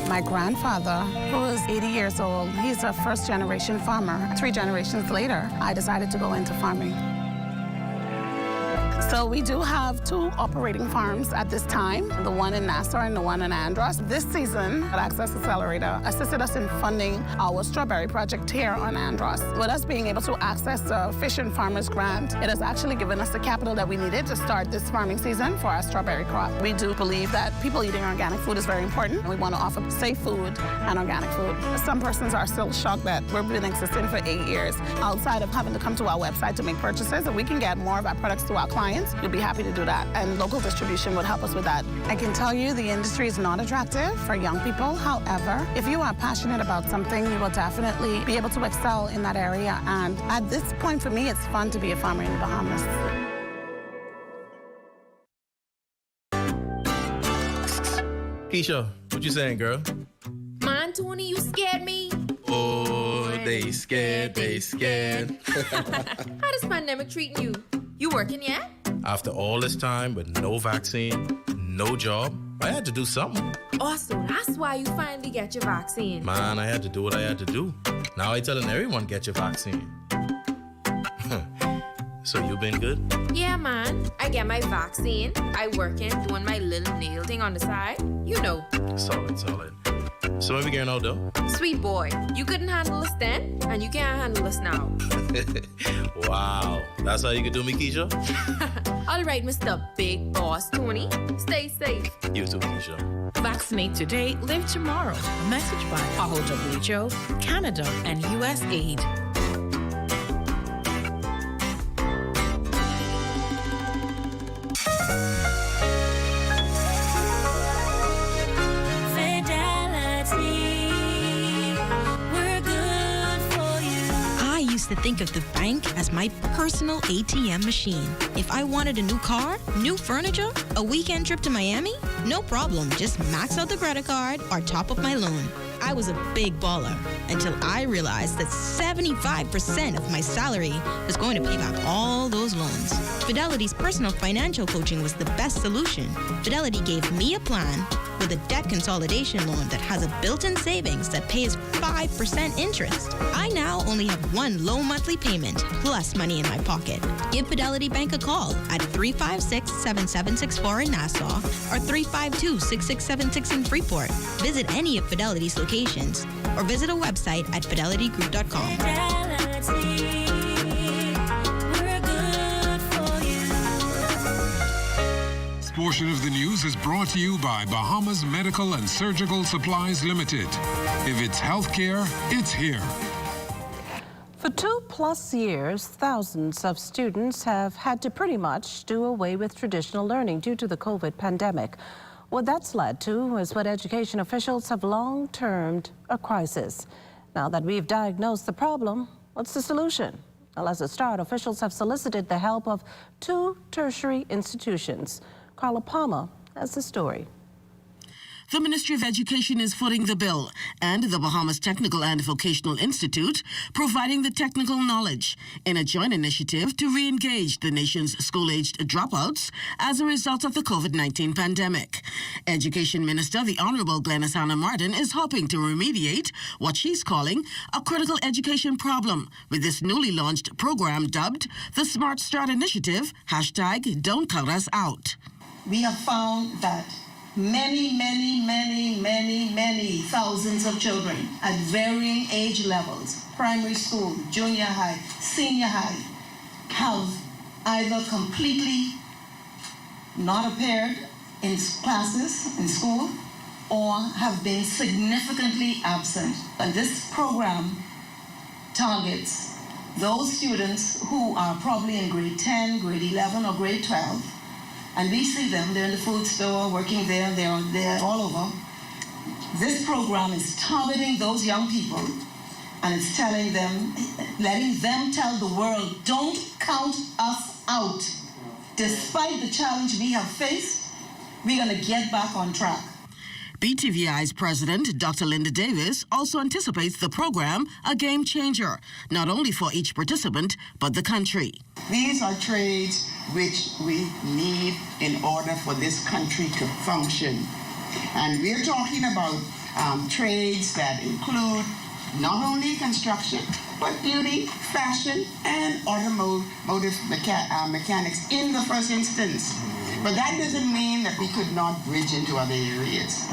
My grandfather, who is 80 years old, he's a first-generation farmer. 3 generations later, I decided to go into farming. So we do have 2 operating farms at this time, the one in Nassau and the one in Unrest. This season, Access Accelerator assisted us in funding our strawberry project here on Unrest. With us being able to access the Fish and Farmers Grant, it has actually given us the capital that we needed to start this farming season for our strawberry crop. We do believe that people eating organic food is very important. We want to offer safe food and organic food. Some persons are still shocked that we've been existing for 8 years. Outside of having to come to our website to make purchases, if we can get more of our products to our clients, we'd be happy to do that, and local distribution would help us with that. I can tell you the industry is not attractive for young people. However, if you are passionate about something, you will definitely be able to excel in that area. And at this point, for me, it's fun to be a farmer in the Bahamas. Keisha, what you saying, girl? Man, Tony, you scared me. Oh, they scared. How this pandemic treating you? You working yet? After all this time with no vaccine, no job, I had to do something. Oh, so that's why you finally get your vaccine. Man, I had to do what I had to do. Now I telling everyone get your vaccine. So you been good? Yeah, man. I get my vaccine. I working, doing my little nail thing on the side. You know. Solid. So when we getting out though? Sweet boy, you couldn't handle us then, and you can't handle us now. Wow, that's how you can do me, Keisha? All right, Mr. Big Boss Tony. Stay safe. You too, Keisha. Vaccinate today, live tomorrow. A message by WHO, Canada, and USAID. to think of the bank as my personal ATM machine. If I wanted a new car, new furniture, a weekend trip to Miami, no problem. Just max out the credit card or top up my loan. I was a big baller until I realized that 75% of my salary was going to pay back all those loans. Fidelity's personal financial coaching was the best solution. Fidelity gave me a plan with a debt consolidation loan that has a built-in savings that pays 5% interest. I now only have one low monthly payment plus money in my pocket. Give Fidelity Bank a call at 356-7764 in Nassau or 352-6676 in Freeport. Visit any of Fidelity's locations or visit a website at fidelitygroup.com. This portion of the news is brought to you by Bahamas Medical and Surgical Supplies Limited. If it's healthcare, it's here. For 2+ years, thousands of students have had to pretty much do away with traditional learning due to the COVID pandemic. What that's led to is what education officials have long termed a crisis. Now that we've diagnosed the problem, what's the solution? Well, as a start, officials have solicited the help of 2 tertiary institutions. Carla Palmer has the story. The Ministry of Education is footing the bill, and the Bahamas Technical and Vocational Institute providing the technical knowledge in a joint initiative to re-engage the nation's school-aged dropouts as a result of the COVID-19 pandemic. Education Minister, the Honorable Glenys Hannah Martin, is hoping to remediate what she's calling a critical education problem with this newly launched program dubbed the Smart Start Initiative, #Don't Cut Us Out. We have found that many thousands of children at varying age levels, primary school, junior high, senior high, have either completely not appeared in classes in school or have been significantly absent. And this program targets those students who are probably in grade 10, grade 11, or grade 12. And we see them, they're in the food store, working there, they're all over. This program is targeting those young people, and it's telling them, letting them tell the world, don't count us out. Despite the challenge we have faced, we're gonna get back on track. BTVI's president, Dr. Linda Davis, also anticipates the program a game changer, not only for each participant, but the country. These are trades which we need in order for this country to function. And we're talking about trades that include not only construction, but beauty, fashion, and automotive mechanics in the first instance. But that doesn't mean that we could not bridge into other areas.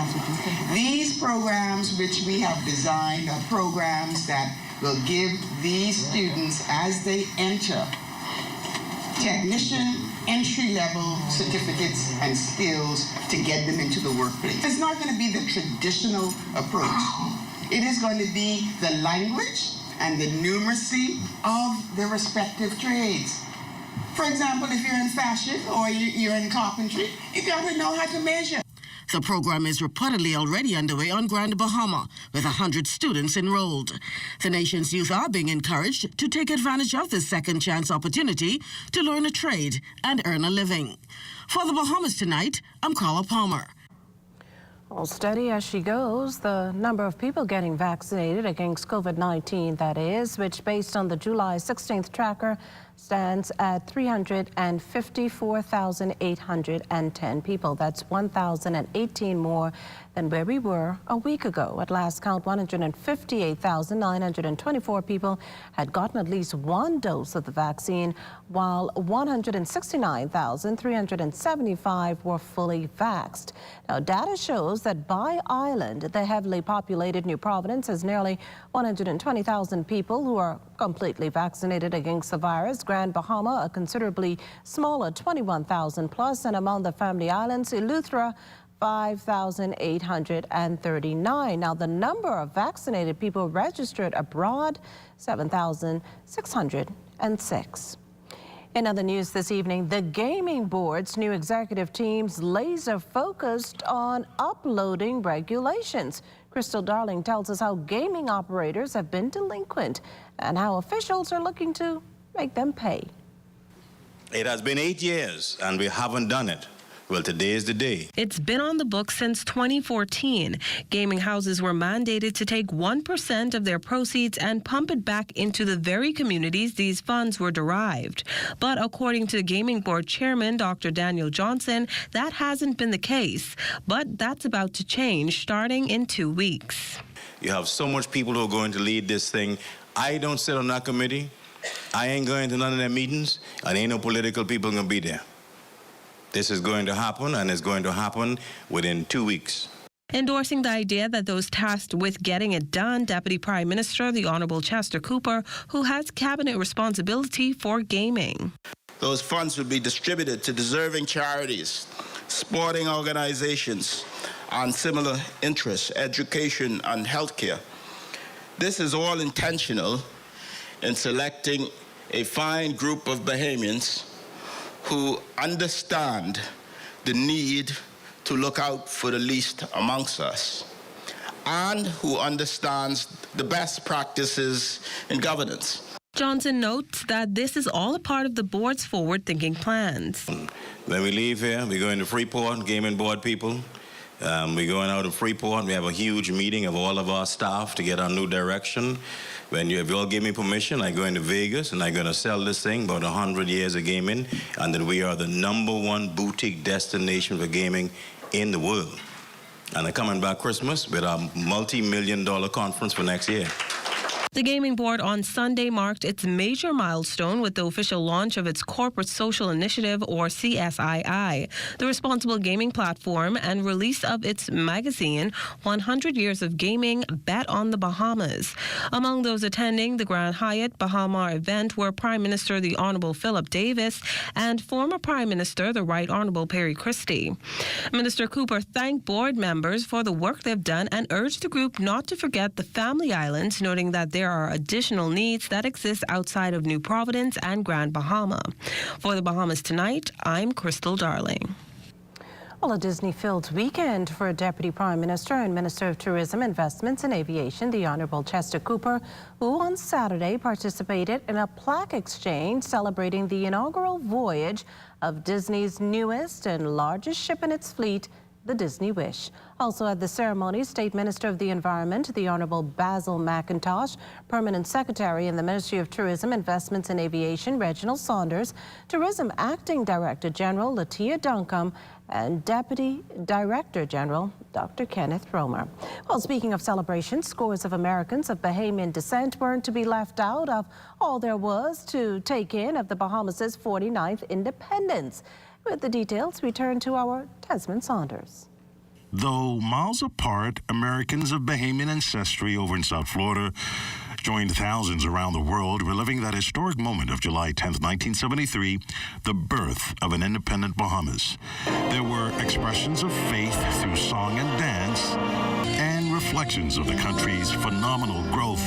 These programs which we have designed are programs that will give these students, as they enter, technician entry-level certificates and skills to get them into the workplace. It's not going to be the traditional approach. It is going to be the language and the numeracy of the respective trades. For example, if you're in fashion or you're in carpentry, you got to know how to measure. The program is reportedly already underway on Grand Bahama, with 100 students enrolled. The nation's youth are being encouraged to take advantage of this second chance opportunity to learn a trade and earn a living. For the Bahamas Tonight, I'm Carla Palmer. Well, steady as she goes, the number of people getting vaccinated against COVID-19, that is, which based on the July 16th tracker, stands at 354,810 people. That's 1,018 more than where we were a week ago. At last count, 158,924 people had gotten at least one dose of the vaccine, while 169,375 were fully vaxxed. Now, data shows that by island, the heavily populated New Providence has nearly 120,000 people who are completely vaccinated against the virus. Grand Bahama, a considerably smaller 21,000 plus, and among the Family Islands, Eleuthera, 5,839. Now, the number of vaccinated people registered abroad, 7,606. In other news this evening, the gaming board's new executive team's laser focused on uploading regulations Crystal Darling tells us how gaming operators have been delinquent and how officials are looking to make them pay. It has been 8 years and we haven't done it. Well, today is the day. It's been on the books since 2014. Gaming houses were mandated to take 1% of their proceeds and pump it back into the very communities these funds were derived. But according to Gaming Board Chairman Dr. Daniel Johnson, that hasn't been the case. But that's about to change starting in 2 weeks. You have so much people who are going to lead this thing. I don't sit on that committee. I ain't going to none of their meetings, and ain't no political people going to be there. This is going to happen, and it's going to happen within 2 weeks. Endorsing the idea that those tasked with getting it done, Deputy Prime Minister, the Honourable Chester Cooper, who has cabinet responsibility for gaming. Those funds will be distributed to deserving charities, sporting organizations, and similar interests, education and healthcare. This is all intentional in selecting a fine group of Bahamians who understand the need to look out for the least amongst us and who understands the best practices in governance. Johnson notes that this is all a part of the board's forward-thinking plans. When we leave here, we go into Freeport, Gaming Board people. We're going out of Freeport. We have a huge meeting of all of our staff to get our new direction. If you all give me permission, I go into Vegas and I'm going to sell this thing, about 100 years of gaming, and that we are the #1 boutique destination for gaming in the world. And they're coming back Christmas with our multi-million-dollar conference for next year. The Gaming Board on Sunday marked its major milestone with the official launch of its Corporate Social Initiative, or CSII, the responsible gaming platform, and release of its magazine, 100 Years of Gaming, Bet on the Bahamas. Among those attending the Grand Hyatt Bahama event were Prime Minister the Honourable Philip Davis and former Prime Minister the Right Honourable Perry Christie. Minister Cooper thanked board members for the work they've done and urged the group not to forget the Family Islands, noting that there are additional needs that exist outside of New Providence and Grand Bahama. For the Bahamas Tonight, I'm Crystal Darling. Well, a Disney-filled weekend for Deputy Prime Minister and Minister of Tourism, Investments and Aviation, the Honourable Chester Cooper, who on Saturday participated in a plaque exchange celebrating the inaugural voyage of Disney's newest and largest ship in its fleet, the Disney Wish. Also at the ceremony, State Minister of the Environment, the Honourable Basil McIntosh, Permanent Secretary in the Ministry of Tourism, Investments and Aviation, Reginald Saunders, Tourism Acting Director General, Latia Duncombe, and Deputy Director General, Dr. Kenneth Romer. Well, speaking of celebrations, scores of Americans of Bahamian descent weren't to be left out of all there was to take in of the Bahamas' 49th independence. With the details, we turn to our Tesman Saunders. Though miles apart, Americans of Bahamian ancestry over in South Florida joined thousands around the world reliving that historic moment of July 10th, 1973, the birth of an independent Bahamas. There were expressions of faith through song and dance and reflections of the country's phenomenal growth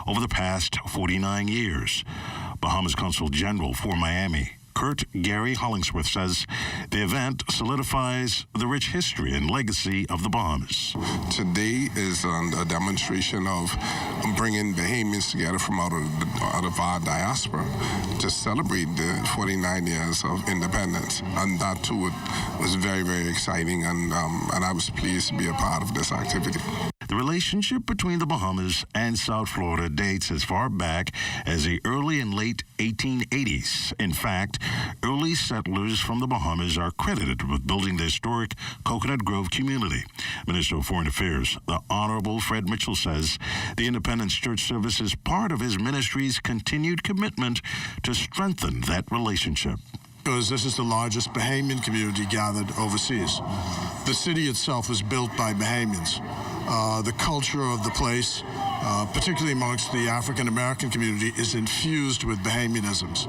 over the past 49 years. Bahamas Consul General for Miami, Kurt Gary Hollingsworth, says the event solidifies the rich history and legacy of the Bahamas. Today is a demonstration of bringing Bahamians together from out of our diaspora to celebrate the 49 years of independence. And that too was very, very exciting, and I was pleased to be a part of this activity. The relationship between the Bahamas and South Florida dates as far back as the early and late 1880s. In fact, early settlers from the Bahamas are credited with building the historic Coconut Grove community. Minister of Foreign Affairs, the Honorable Fred Mitchell, says the Independence Church service is part of his ministry's continued commitment to strengthen that relationship. Because this is the largest Bahamian community gathered overseas. The city itself was built by Bahamians. The culture of the place, particularly amongst the African-American community, is infused with Bahamianisms.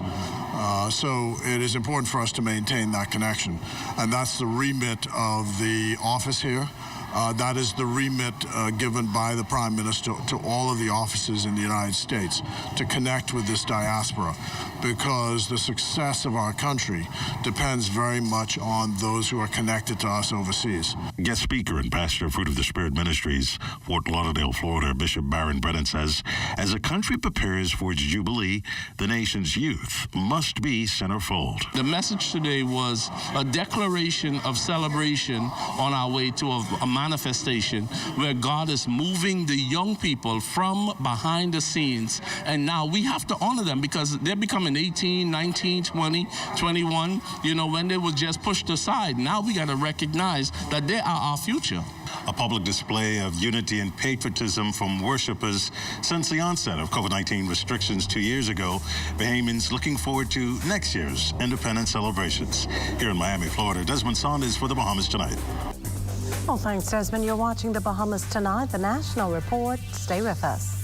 So it is important for us to maintain that connection. And that's the remit of the office here. That is the remit given by the Prime Minister to all of the offices in the United States to connect with this diaspora, because the success of our country depends very much on those who are connected to us overseas. Guest speaker and pastor of Fruit of the Spirit Ministries, Fort Lauderdale, Florida, Bishop Barron Brennan says, as a country prepares for its Jubilee, the nation's youth must be centerfold. The message today was a declaration of celebration on our way to a manifestation where God is moving the young people from behind the scenes, and now we have to honor them because they're becoming 18, 19, 20, 21, when they were just pushed aside. Now we got to recognize that they are our future. A public display of unity and patriotism from worshipers since the onset of COVID-19 restrictions 2 years ago. Bahamians looking forward to next year's independence celebrations. Here in Miami, Florida, Desmond Saunders for the Bahamas Tonight. Well, thanks, Desmond. You're watching the Bahamas Tonight, the National Report. Stay with us.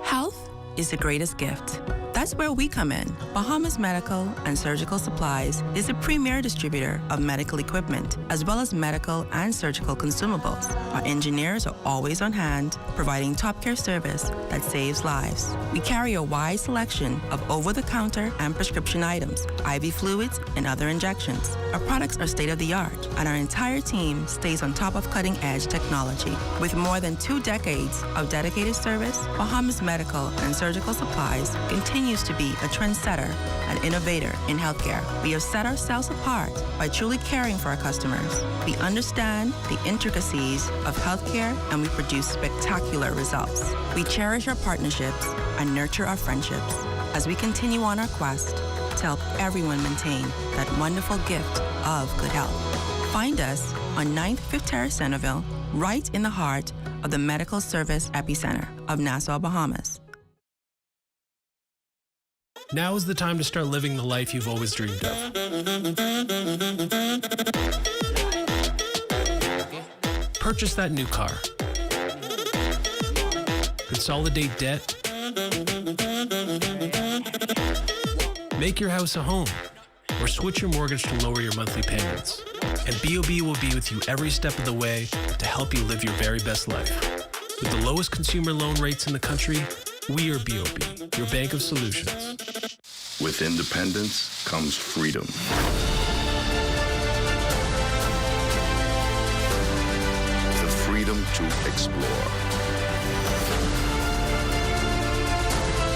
Health is the greatest gift. That's where we come in. Bahamas Medical and Surgical Supplies is a premier distributor of medical equipment, as well as medical and surgical consumables. Our engineers are always on hand, providing top care service that saves lives. We carry a wide selection of over-the-counter and prescription items, IV fluids, and other injections. Our products are state-of-the-art, and our entire team stays on top of cutting-edge technology. With more than 2 decades of dedicated service, Bahamas Medical and Surgical Supplies continues to be a trendsetter and innovator in healthcare. We have set ourselves apart by truly caring for our customers. We understand the intricacies of healthcare, and we produce spectacular results. We cherish our partnerships and nurture our friendships as we continue on our quest to help everyone maintain that wonderful gift of good health. Find us on 9th Fifth Terrace, Centerville, right in the heart of the medical service epicenter of Nassau, Bahamas. Now is the time to start living the life you've always dreamed of. Purchase that new car. Consolidate debt. Make your house a home, or switch your mortgage to lower your monthly payments. And BOB will be with you every step of the way to help you live your very best life. With the lowest consumer loan rates in the country, we are BOB, your bank of solutions. With independence comes freedom. The freedom to explore,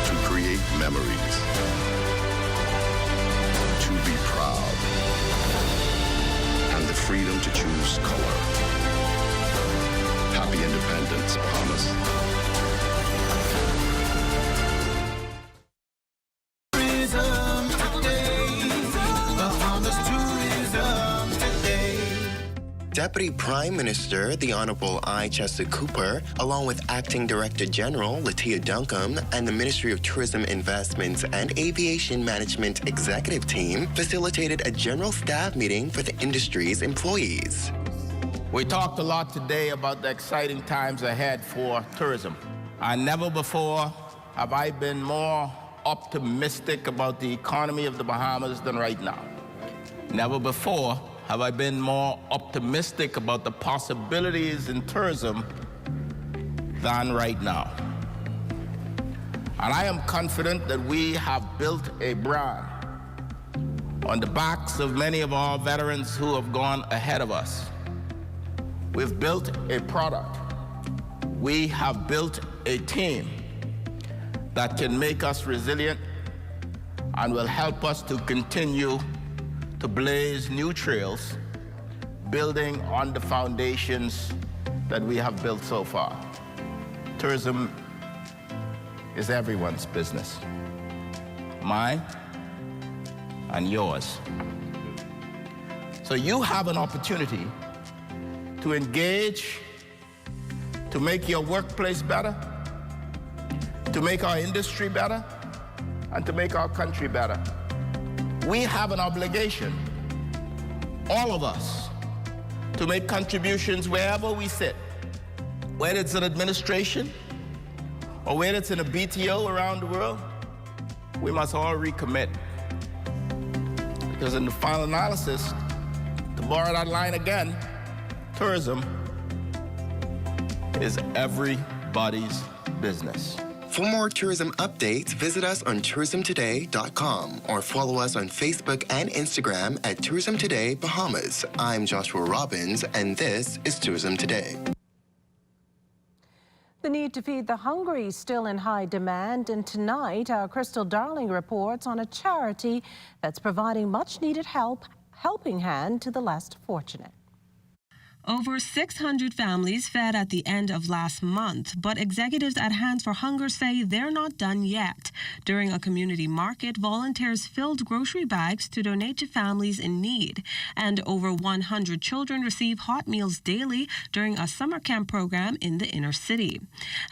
to create memories, to be proud, and the freedom to choose color. Happy Independence, Bahamas. Deputy Prime Minister, the Honorable I. Chester Cooper, along with Acting Director General Latia Duncombe and the Ministry of Tourism Investments and Aviation Management Executive Team facilitated a general staff meeting for the industry's employees. We talked a lot today about the exciting times ahead for tourism. And never before have I been more optimistic about the economy of the Bahamas than right now. Never before have I been more optimistic about the possibilities in tourism than right now. And I am confident that we have built a brand on the backs of many of our veterans who have gone ahead of us. We've built a product. We have built a team that can make us resilient and will help us to continue to blaze new trails, building on the foundations that we have built so far. Tourism is everyone's business, mine and yours. So you have an opportunity to engage, to make your workplace better, to make our industry better, and to make our country better. We have an obligation, all of us, to make contributions wherever we sit, whether it's in administration or whether it's in a BTO around the world. We must all recommit. Because in the final analysis, the borrow that line again, tourism is everybody's business. For more tourism updates, visit us on tourismtoday.com or follow us on Facebook and Instagram at Tourism Today Bahamas. I'm Joshua Robbins, and this is Tourism Today. The need to feed the hungry is still in high demand, and tonight our Crystal Darling reports on a charity that's providing much-needed helping hand to the less fortunate. Over 600 families fed at the end of last month, but executives at Hands for Hunger say they're not done yet. During a community market, volunteers filled grocery bags to donate to families in need, and over 100 children receive hot meals daily during a summer camp program in the inner city.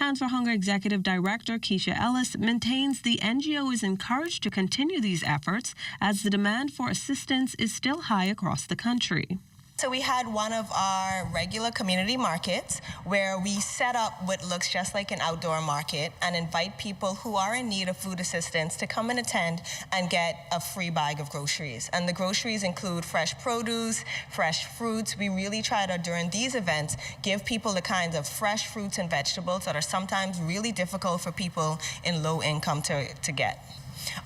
Hands for Hunger Executive Director Keisha Ellis maintains the NGO is encouraged to continue these efforts as the demand for assistance is still high across the country. So we had one of our regular community markets where we set up what looks just like an outdoor market and invite people who are in need of food assistance to come and attend and get a free bag of groceries. And the groceries include fresh produce, fresh fruits. We really try to, during these events, give people the kinds of fresh fruits and vegetables that are sometimes really difficult for people in low income to get.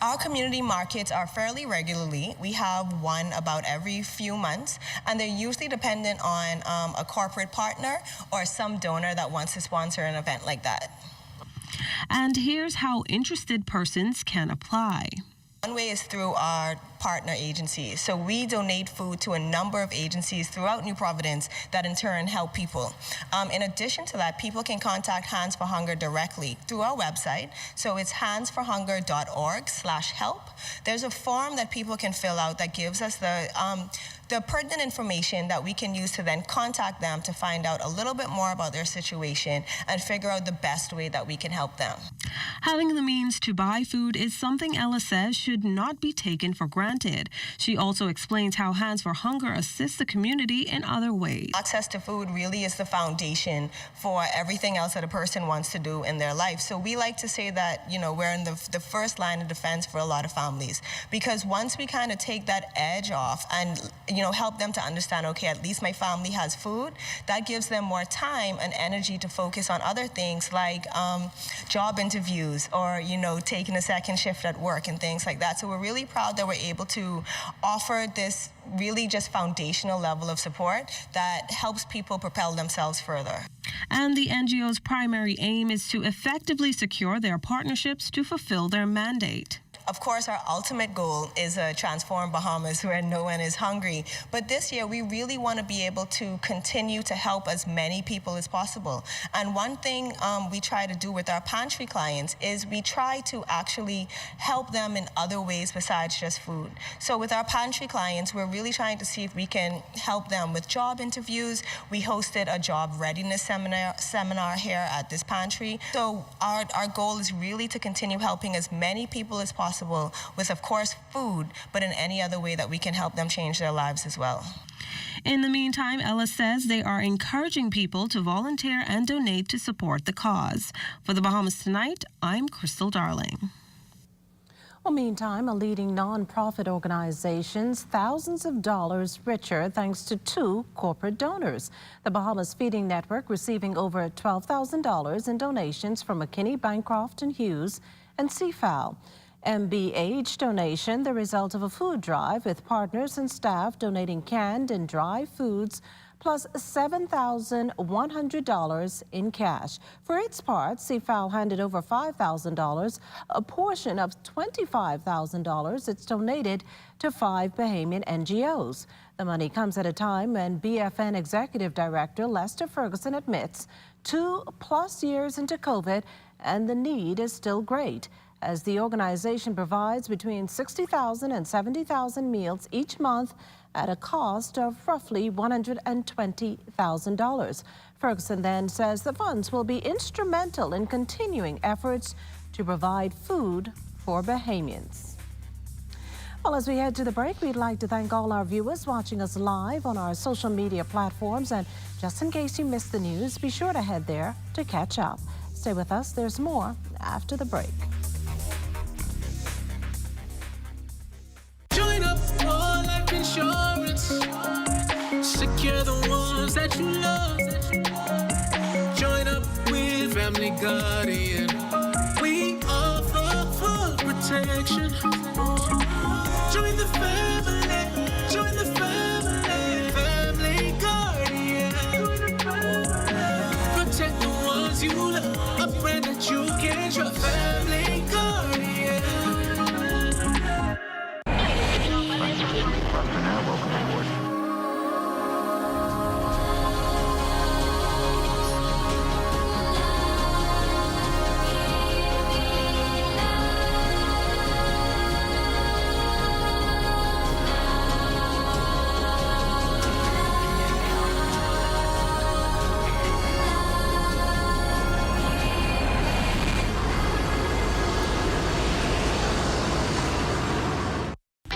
Our community markets are fairly regularly. We have one about every few months, and they're usually dependent on a corporate partner or some donor that wants to sponsor an event like that. And here's how interested persons can apply. One way is through our partner agencies. So we donate food to a number of agencies throughout New Providence that in turn help people. In addition to that, people can contact Hands for Hunger directly through our website. So it's handsforhunger.org/help. There's a form that people can fill out that gives us the pertinent information that we can use to then contact them to find out a little bit more about their situation and figure out the best way that we can help them. Having the means to buy food is something Ella says should not be taken for granted. She also explains how Hands for Hunger assists the community in other ways. Access to food really is the foundation for everything else that a person wants to do in their life. So we like to say that, we're in the first line of defense for a lot of families, because once we kind of take that edge off and help them to understand, okay, at least my family has food, that gives them more time and energy to focus on other things like job interviews or, taking a second shift at work and things like that. So we're really proud that we're able to offer this really just foundational level of support that helps people propel themselves further. And the NGO's primary aim is to effectively secure their partnerships to fulfill their mandate. Of course, our ultimate goal is a transformed Bahamas where no one is hungry. But this year, we really want to be able to continue to help as many people as possible. And one thing we try to do with our pantry clients is we try to actually help them in other ways besides just food. So with our pantry clients, we're really trying to see if we can help them with job interviews. We hosted a job readiness seminar here at this pantry. So our goal is really to continue helping as many people as possible with, of course, food, but in any other way that we can help them change their lives as well. In the meantime, Ella says they are encouraging people to volunteer and donate to support the cause. For the Bahamas Tonight, I'm Crystal Darling. Well, meantime, a leading nonprofit organization's thousands of dollars richer thanks to two corporate donors. The Bahamas Feeding Network receiving over $12,000 in donations from McKinney, Bancroft & Hughes and Seafowl. MBH donation, the result of a food drive with partners and staff donating canned and dry foods, plus $7,100 in cash. For its part, Seafowl handed over $5,000, a portion of $25,000 it's donated to 5 Bahamian NGOs. The money comes at a time when BFN Executive Director Lester Ferguson admits 2+ years into COVID and the need is still great, as the organization provides between 60,000 and 70,000 meals each month at a cost of roughly $120,000. Ferguson then says the funds will be instrumental in continuing efforts to provide food for Bahamians. Well, as we head to the break, we'd like to thank all our viewers watching us live on our social media platforms. And just in case you missed the news, be sure to head there to catch up. Stay with us. There's more after the break. Join up for life insurance. those that you love. Join up with Family Guardian. We offer full protection. Join the family. Join the family. Family Guardian. Protect the ones you love. A friend that you can trust. Family Guardian.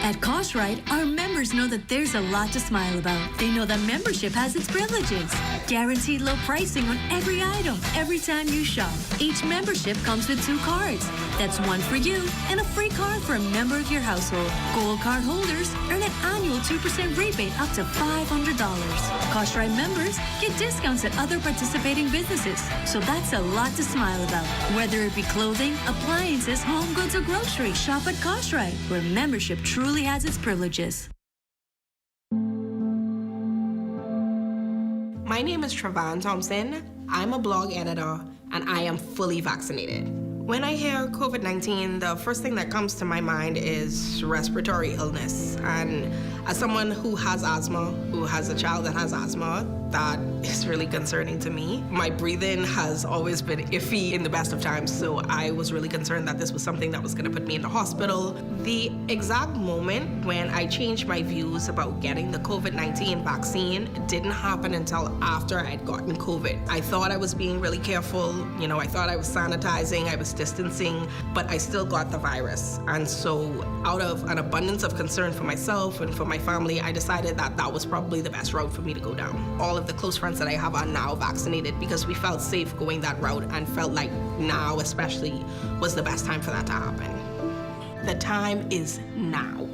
At Costrite, our members know that there's a lot to smile about. They know that membership has its privileges. Guaranteed low pricing on every item, every time you shop. Each membership comes with 2 cards. That's one for you and a free card for a member of your household. Gold card holders earn an annual 2% rebate up to $500. Costrite members get discounts at other participating businesses. So that's a lot to smile about. Whether it be clothing, appliances, home goods, or groceries, shop at Costrite, where membership truly has its privileges. My name is Trevan Thompson. I'm a blog editor, and I am fully vaccinated. When I hear COVID-19, the first thing that comes to my mind is respiratory illness. And as someone who has asthma, who has a child that has asthma, that is really concerning to me. My breathing has always been iffy in the best of times, so I was really concerned that this was something that was gonna put me in the hospital. The exact moment when I changed my views about getting the COVID-19 vaccine didn't happen until after I'd gotten COVID. I thought I was being really careful, I thought I was sanitizing, I was distancing, but I still got the virus. And so out of an abundance of concern for myself and for my family, I decided that that was probably the best route for me to go down. All of the close friends that I have are now vaccinated because we felt safe going that route and felt like now especially was the best time for that to happen. The time is now.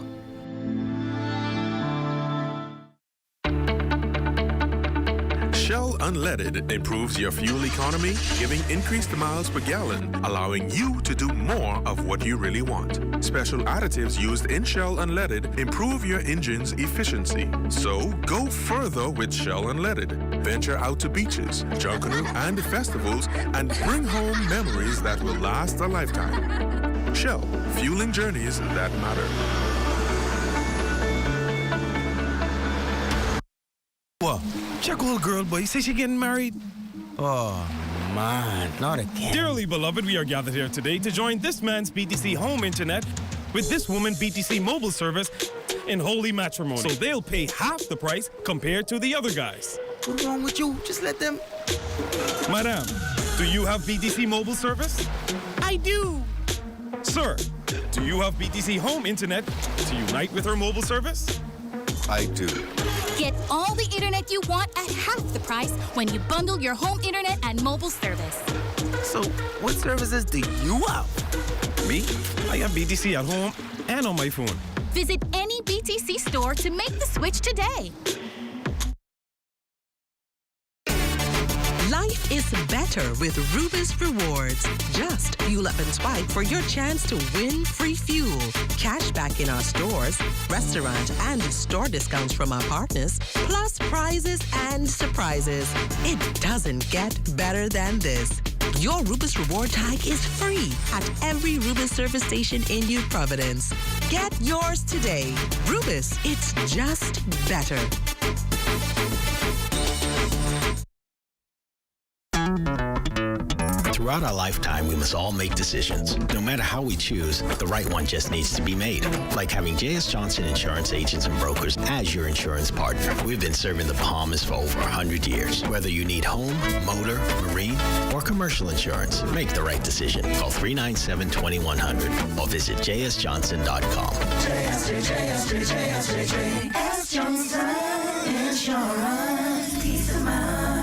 Shell Unleaded improves your fuel economy, giving increased miles per gallon, allowing you to do more of what you really want. Special additives used in Shell Unleaded improve your engine's efficiency. So go further with Shell Unleaded. Venture out to beaches, Junkanoo, and festivals and bring home memories that will last a lifetime. Shell, fueling journeys that matter. What? Check old girl, boy. You say she getting married? Oh, man, not again. Dearly beloved, we are gathered here today to join this man's BTC home internet with this woman BTC mobile service in holy matrimony. So they'll pay half the price compared to the other guys. What's wrong with you? Just let them... Madam, do you have BTC mobile service? I do. Sir, do you have BTC home internet to unite with her mobile service? I do. Get all the internet you want at half the price when you bundle your home internet and mobile service. So, what services do you have? Me? I have BTC at home and on my phone. Visit any BTC store to make the switch today. Life is better with Rubis Rewards. Just fuel up and swipe for your chance to win free fuel, cash back in our stores, restaurant and store discounts from our partners, plus prizes and surprises. It doesn't get better than this. Your Rubis Reward tag is free at every Rubis service station in New Providence. Get yours today. Rubis, it's just better. Throughout our lifetime, we must all make decisions. No matter how we choose, the right one just needs to be made. Like having J.S. Johnson Insurance Agents and Brokers as your insurance partner. We've been serving the Bahamas for over 100 years. Whether you need home, motor, marine, or commercial insurance, make the right decision. Call 397-2100 or visit jsjohnson.com. JS Johnson Insurance. Peace of mind.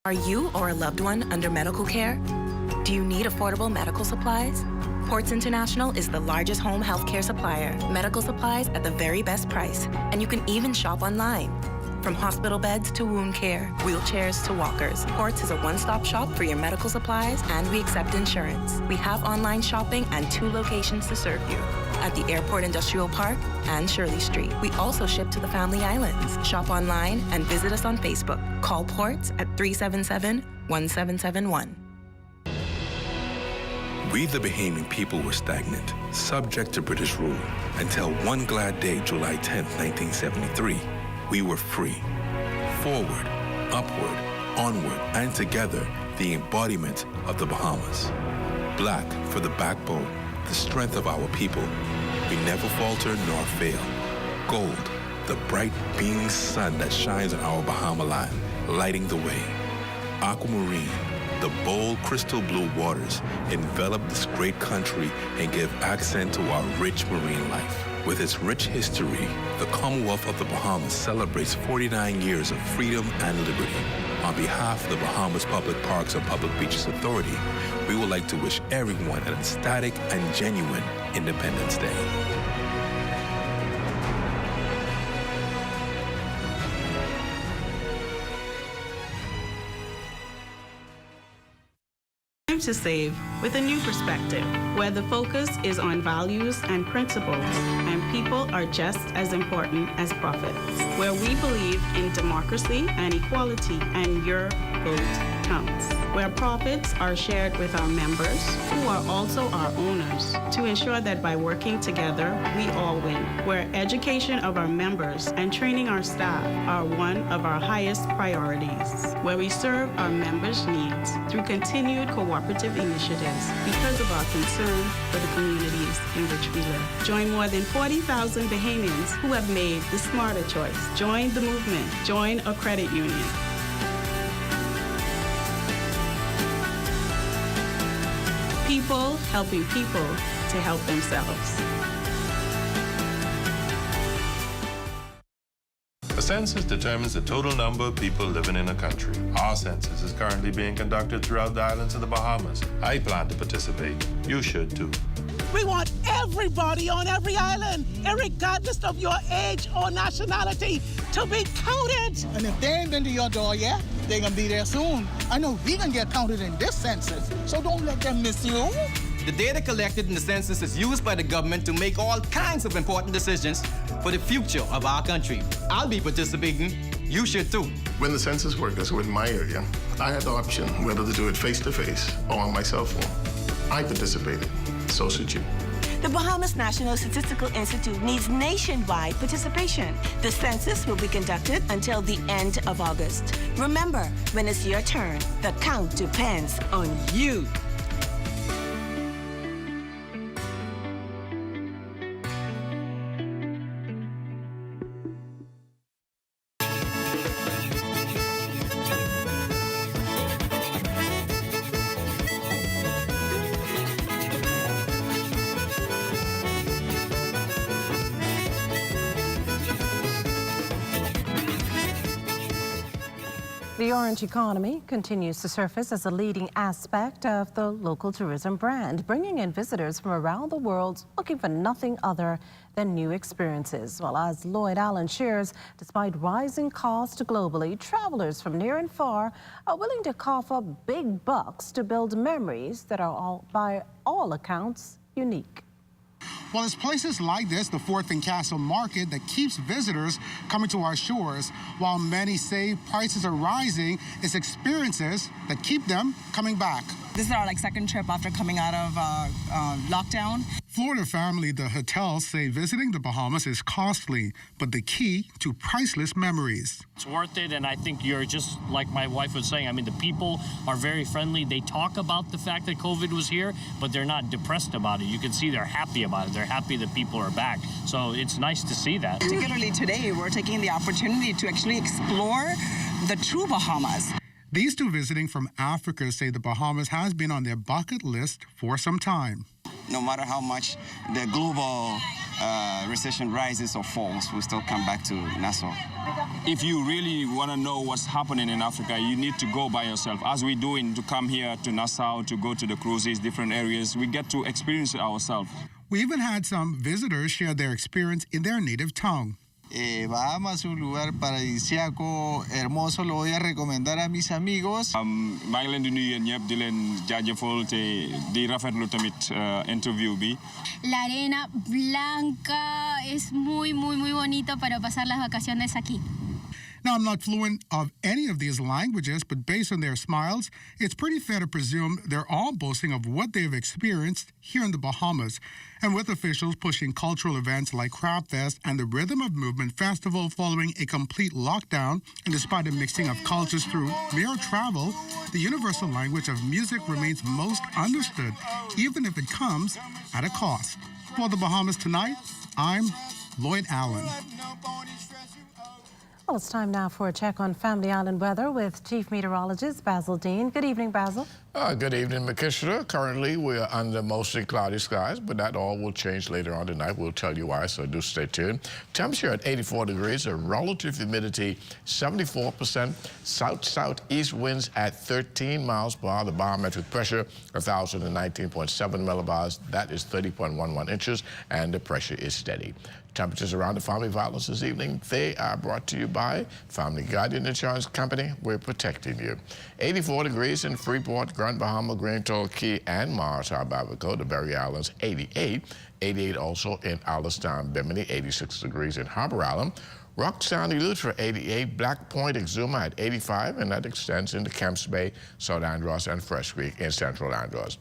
Are you or a loved one under medical care? Do you need affordable medical supplies? Ports International is the largest home healthcare supplier. Medical supplies at the very best price. And you can even shop online. From hospital beds to wound care, wheelchairs to walkers, Ports is a one-stop shop for your medical supplies, and we accept insurance. We have online shopping and 2 locations to serve you, at the Airport Industrial Park and Shirley Street. We also ship to the Family Islands. Shop online and visit us on Facebook. Call Ports at 377-1771. We, the Bahamian people, were stagnant, subject to British rule, until one glad day, July 10th, 1973, we were free. Forward, upward, onward, and together, the embodiment of the Bahamas. Black for the backbone, the strength of our people. We never falter nor fail. Gold, the bright beaming sun that shines on our Bahama land, lighting the way. Aquamarine, the bold crystal blue waters envelop this great country and give accent to our rich marine life. With its rich history, the Commonwealth of the Bahamas celebrates 49 years of freedom and liberty. On behalf of the Bahamas Public Parks and Public Beaches Authority, we would like to wish everyone an ecstatic and genuine Independence Day. To save with a new perspective, where the focus is on values and principles, and people are just as important as profits, where we believe in democracy and equality, and your vote counts, where profits are shared with our members, who are also our owners, to ensure that by working together, we all win, where education of our members and training our staff are one of our highest priorities, where we serve our members' needs through continued cooperative initiatives because of our concern for the communities in which we live. Join more than 40,000 Bahamians who have made the smarter choice. Join the movement. Join a credit union. People helping people to help themselves. A census determines the total number of people living in a country. Our census is currently being conducted throughout the islands of the Bahamas. I plan to participate. You should too. We want everybody on every island, regardless of your age or nationality, to be counted. And if they ain't been to your door yet, they're gonna be there soon. I know we gonna get counted in this census, so don't let them miss you. The data collected in the census is used by the government to make all kinds of important decisions for the future of our country. I'll be participating. You should too. When the census workers were in my area, I had the option whether to do it face-to-face or on my cell phone. I participated. So should you. The Bahamas National Statistical Institute needs nationwide participation. The census will be conducted until the end of August. Remember, when it's your turn, the count depends on you. The orange economy continues to surface as a leading aspect of the local tourism brand, bringing in visitors from around the world looking for nothing other than new experiences. Well, as Lloyd Allen shares, despite rising costs globally, travelers from near and far are willing to cough up big bucks to build memories that are, by all accounts, unique. Well, it's places like this, the Fourth and Castle Market, that keeps visitors coming to our shores. While many say prices are rising, it's experiences that keep them coming back. This is our second trip after coming out of lockdown. Florida Family, the hotels, say visiting the Bahamas is costly, but the key to priceless memories. It's worth it, and I think you're just like my wife was saying. I mean, the people are very friendly. They talk about the fact that COVID was here, but they're not depressed about it. You can see they're happy about it. They're happy that people are back. So it's nice to see that. Particularly today, we're taking the opportunity to actually explore the true Bahamas. These two visiting from Africa say the Bahamas has been on their bucket list for some time. No matter how much the global recession rises or falls, we'll still come back to Nassau. If you really want to know what's happening in Africa, you need to go by yourself. As we're doing to come here to Nassau, to go to the cruises, different areas, we get to experience it ourselves. We even had some visitors share their experience in their native tongue. Bahamas es un lugar paradisíaco, hermoso, lo voy a recomendar a mis amigos. maa ngi leen di nuyu yéen ñëpp di leen jaajëfal te di rafetlu tamit interview bi. La arena blanca es muy bonito para pasar las vacaciones aquí. Now, I'm not fluent of any of these languages, but based on their smiles, it's pretty fair to presume they're all boasting of what they've experienced here in the Bahamas. And with officials pushing cultural events like Crab Fest and the Rhythm of Movement Festival following a complete lockdown, and despite a mixing of cultures through mere travel, the universal language of music remains most understood, even if it comes at a cost. For the Bahamas Tonight, I'm Lloyd Allen. Well, it's time now for a check on Family Island weather with Chief Meteorologist Basil Dean. Good evening, Basil. Good evening, Makishra. Currently, we're under mostly cloudy skies, but that all will change later on tonight. We'll tell you why, so do stay tuned. Temperature at 84 degrees, a relative humidity 74%, south-southeast winds at 13 miles per hour. The barometric pressure 1,019.7 millibars. That is 30.11 inches, and the pressure is steady. Temperatures around the family violence this evening, they are brought to you by Family Guardian Insurance Company. We're protecting you. 84 degrees in Freeport, Grand Bahama, Grand Torquay, and Mars Harbor, the Berry Islands, 88. 88 also in Allenstown, Bimini, 86 degrees in Harbor Island. Rocktown, Eleuthera, 88. Black Point, Exuma at 85, and that extends into Camps Bay, South Andros, and Fresh Creek in Central Andros.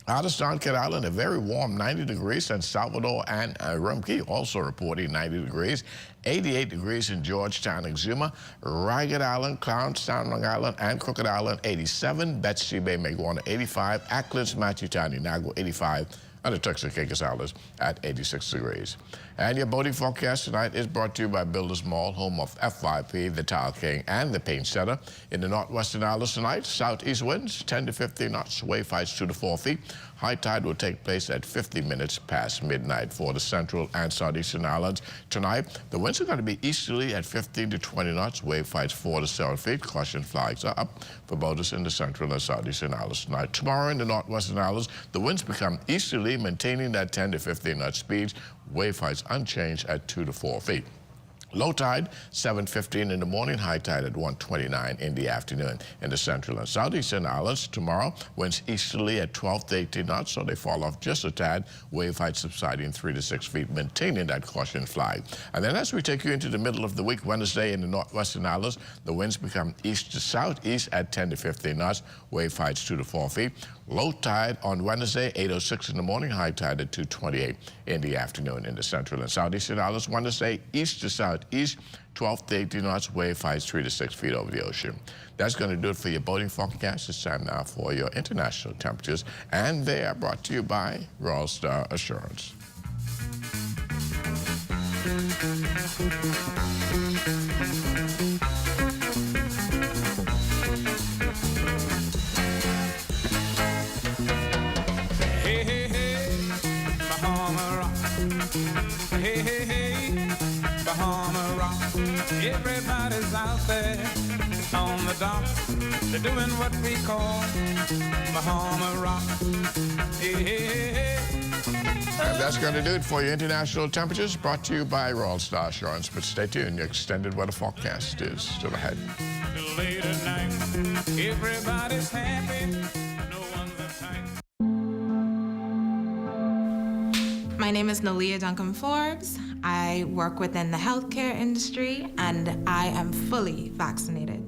Out of Kid Island, a very warm 90 degrees. San Salvador and Rumkey also reporting 90 degrees. 88 degrees in Georgetown, Exuma. Ragged Island, Clownstown, Long Island, and Crooked Island, 87. Betsy Bay, Maguana, 85. Acklands, Matchetown, Inaugural, 85. And the Turks and Caicos Islands at 86 degrees. And your boating forecast tonight is brought to you by Builders Mall, home of FYP, the Tile King, and the Paint Center. In the northwestern islands tonight, southeast winds 10 to 15 knots, wave heights 2 to 4 feet. High tide will take place at 50 minutes past midnight for the central and southeastern islands. Tonight, the winds are going to be easterly at 15 to 20 knots, wave heights 4 to 7 feet. Caution flags are up for boaters in the central and southeastern islands tonight. Tomorrow in the northwestern islands, the winds become easterly, maintaining that 10 to 15 knot speeds. Wave heights unchanged at 2 to 4 feet. Low tide, 7:15 in the morning, high tide at 1:29 in the afternoon. In the central and southeastern islands, tomorrow, winds easterly at 12 to 18 knots, so they fall off just a tad. Wave height subsiding 3 to 6 feet, maintaining that caution flag. And then as we take you into the middle of the week, Wednesday in the northwestern islands, the winds become east to southeast at 10 to 15 knots, wave heights 2 to 4 feet. Low tide on Wednesday, 8:06 in the morning, high tide at 2:28 in the afternoon. In the central and southeastern islands, Wednesday, east to southeast, 12 to 18 knots, wave heights 3 to 6 feet over the ocean. That's going to do it for your boating forecast. It's time now for your international temperatures, and they are brought to you by Royal Star Assurance. Hey, hey, hey, Bahama Rock. Everybody's out there on the dock. They're doing what we call Bahama Rock. Hey, hey, hey, hey. And that's going to do it for your international temperatures, brought to you by Royal Star Assurance. But stay tuned, your extended weather forecast is still ahead. Till late at night, everybody's happy. No one's uptight. My name is Nalia Duncan Forbes. I work within the healthcare industry, and I am fully vaccinated.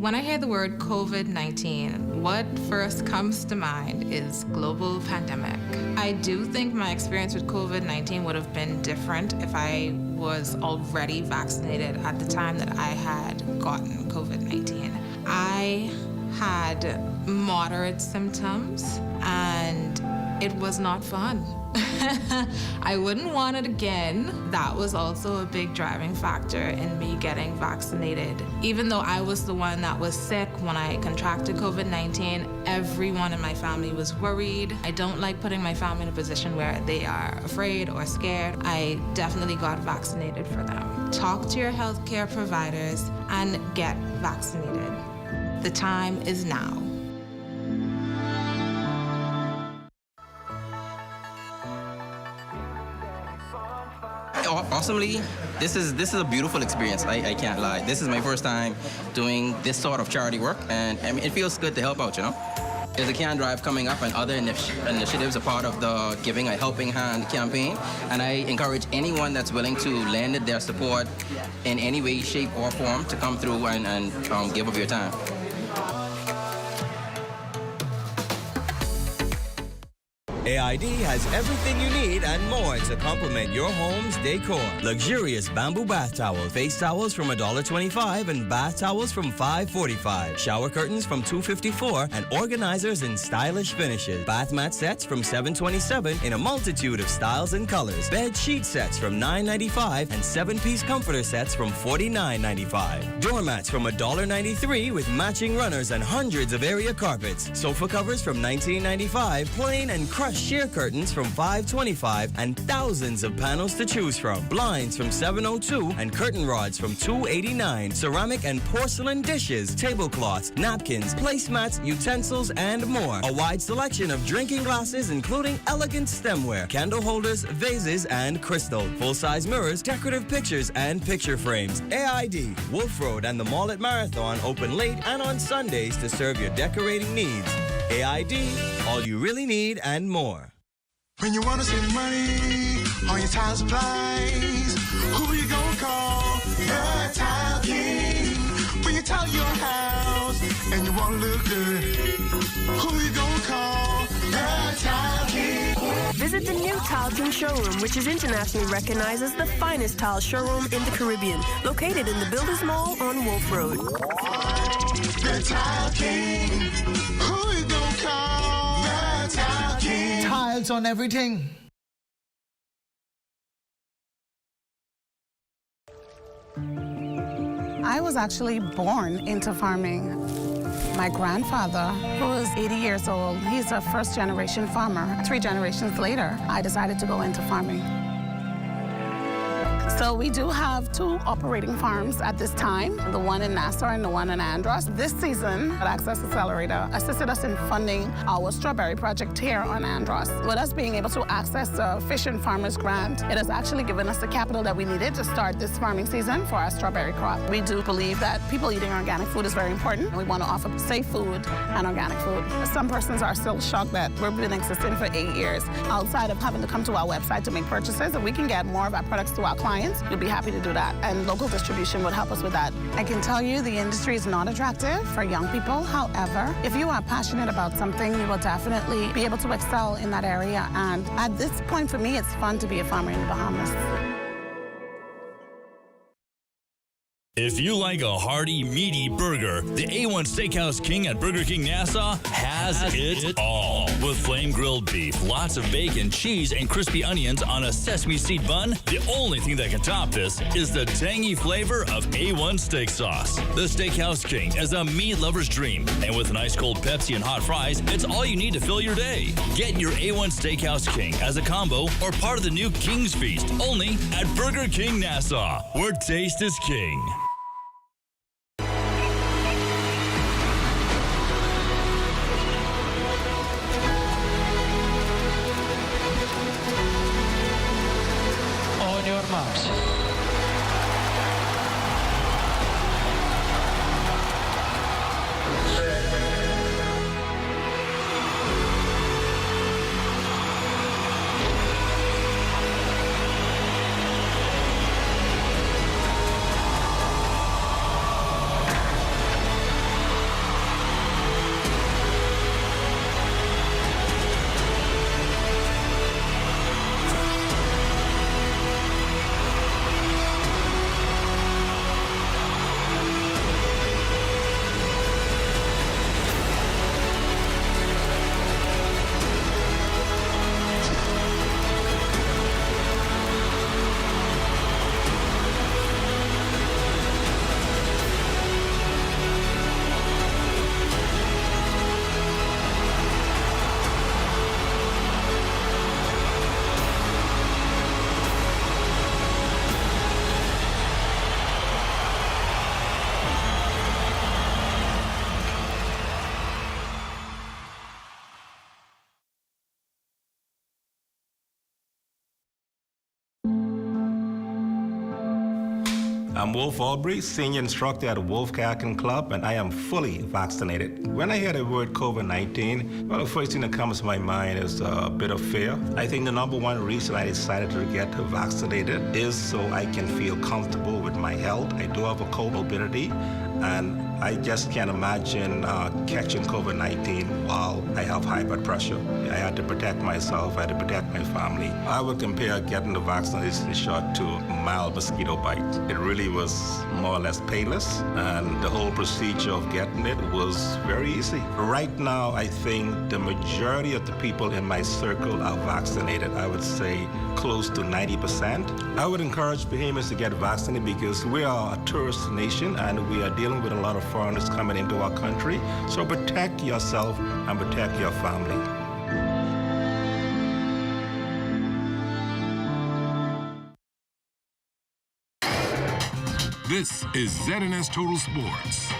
When I hear the word COVID-19, what first comes to mind is global pandemic. I do think my experience with COVID-19 would have been different if I was already vaccinated at the time that I had gotten COVID-19. I had moderate symptoms, and it was not fun. I wouldn't want it again. That was also a big driving factor in me getting vaccinated. Even though I was the one that was sick when I contracted COVID-19, everyone in my family was worried. I don't like putting my family in a position where they are afraid or scared. I definitely got vaccinated for them. Talk to your healthcare providers and get vaccinated. The time is now. Awesomely, this is a beautiful experience. I can't lie. This is my first time doing this sort of charity work, and I mean, it feels good to help out, you know? There's a Can Drive coming up, and other initiatives are part of the Giving a Helping Hand campaign, and I encourage anyone that's willing to lend their support in any way, shape, or form to come through and give of your time. AID has everything you need and more to complement your home's decor. Luxurious bamboo bath towels, face towels from $1.25 and bath towels from $5.45. Shower curtains from $2.54 and organizers in stylish finishes. Bath mat sets from $7.27 in a multitude of styles and colors. Bed sheet sets from $9.95 and 7-piece comforter sets from $49.95. Doormats from $1.93 with matching runners and hundreds of area carpets. Sofa covers from $19.95, plain and crushed sheer curtains from $5.25 and thousands of panels to choose from. Blinds from $7.02 and curtain rods from $2.89. Ceramic and porcelain dishes, tablecloths, napkins, placemats, utensils, and more. A wide selection of drinking glasses, including elegant stemware, candle holders, vases, and crystal. Full-size mirrors, decorative pictures, and picture frames. AID, Wolf Road and the Mall at Marathon open late and on Sundays to serve your decorating needs. AID, all you really need and more. When you want to save money on your tile supplies, who you gonna call? The Tile King. When you tile your house and you want to look good, who you gonna call? The Tile King. Visit the new Tile King showroom, which is internationally recognized as the finest tile showroom in the Caribbean, located in the Builders Mall on Wolf Road. The Tile King. Who you gonna call? The Tile King. Tiles on everything. I was actually born into farming. My grandfather, who is 80 years old, he's a first-generation farmer. 3 generations later, I decided to go into farming. So we do have 2 operating farms at this time, the one in Nassau and the one in Andros. This season, Access Accelerator assisted us in funding our strawberry project here on Andros. With us being able to access the Fish and Farmers Grant, it has actually given us the capital that we needed to start this farming season for our strawberry crop. We do believe that people eating organic food is very important. We want to offer safe food and organic food. Some persons are still shocked that we've been existing for 8 years. Outside of having to come to our website to make purchases, if we can get more of our products to our clients, we'd be happy to do that, and local distribution would help us with that. I can tell you the industry is not attractive for young people. However, if you are passionate about something, you will definitely be able to excel in that area. And at this point, for me, it's fun to be a farmer in the Bahamas. If you like a hearty, meaty burger, the A1 Steakhouse King at Burger King Nassau has it all. With flame-grilled beef, lots of bacon, cheese, and crispy onions on a sesame seed bun, the only thing that can top this is the tangy flavor of A1 steak sauce. The Steakhouse King is a meat lover's dream, and with an ice-cold Pepsi and hot fries, it's all you need to fill your day. Get your A1 Steakhouse King as a combo or part of the new King's Feast, only at Burger King Nassau, where taste is king. I'm Wolf Aubrey, senior instructor at Wolf Kayaking Club, and I am fully vaccinated. When I hear the word COVID-19, well, the first thing that comes to my mind is a bit of fear. I think the number one reason I decided to get vaccinated is so I can feel comfortable with my health. I do have a comorbidity, and I just can't imagine catching COVID-19 while I have high blood pressure. I had to protect myself, I had to protect my family. I would compare getting the vaccination shot to a mild mosquito bite. It really was more or less painless, and the whole procedure of getting it was very easy. Right now, I think the majority of the people in my circle are vaccinated. I would say close to 90%. I would encourage Bahamians to get vaccinated because we are a tourist nation and we are dealing with a lot of foreigners coming into our country. So protect yourself and protect your family. This is ZNS Total Sports.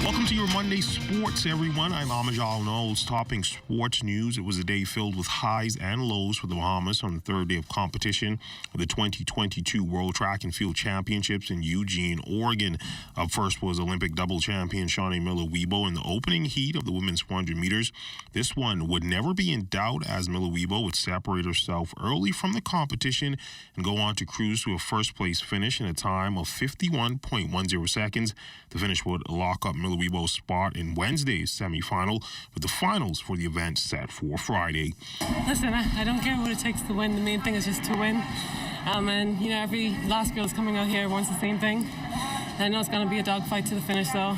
Welcome to your Monday Sports, everyone. I'm Amajal Knowles, topping sports news. It was a day filled with highs and lows for the Bahamas on the third day of competition of the 2022 World Track and Field Championships in Eugene, Oregon. Up first was Olympic double champion Shawnee Miller-Weibo in the opening heat of the women's 400 meters. This one would never be in doubt as Miller-Weibo would separate herself early from the competition and go on to cruise to a first-place finish in a time of 51.10 seconds. The finish would lock up Miller-Weibo's spot in Wednesday's semifinal, with the finals for the event set for Friday. Listen, I don't care what it takes to win. The main thing is just to win. And, you know, every last girl is coming out here wants the same thing. And I know it's going to be a dogfight to the finish, so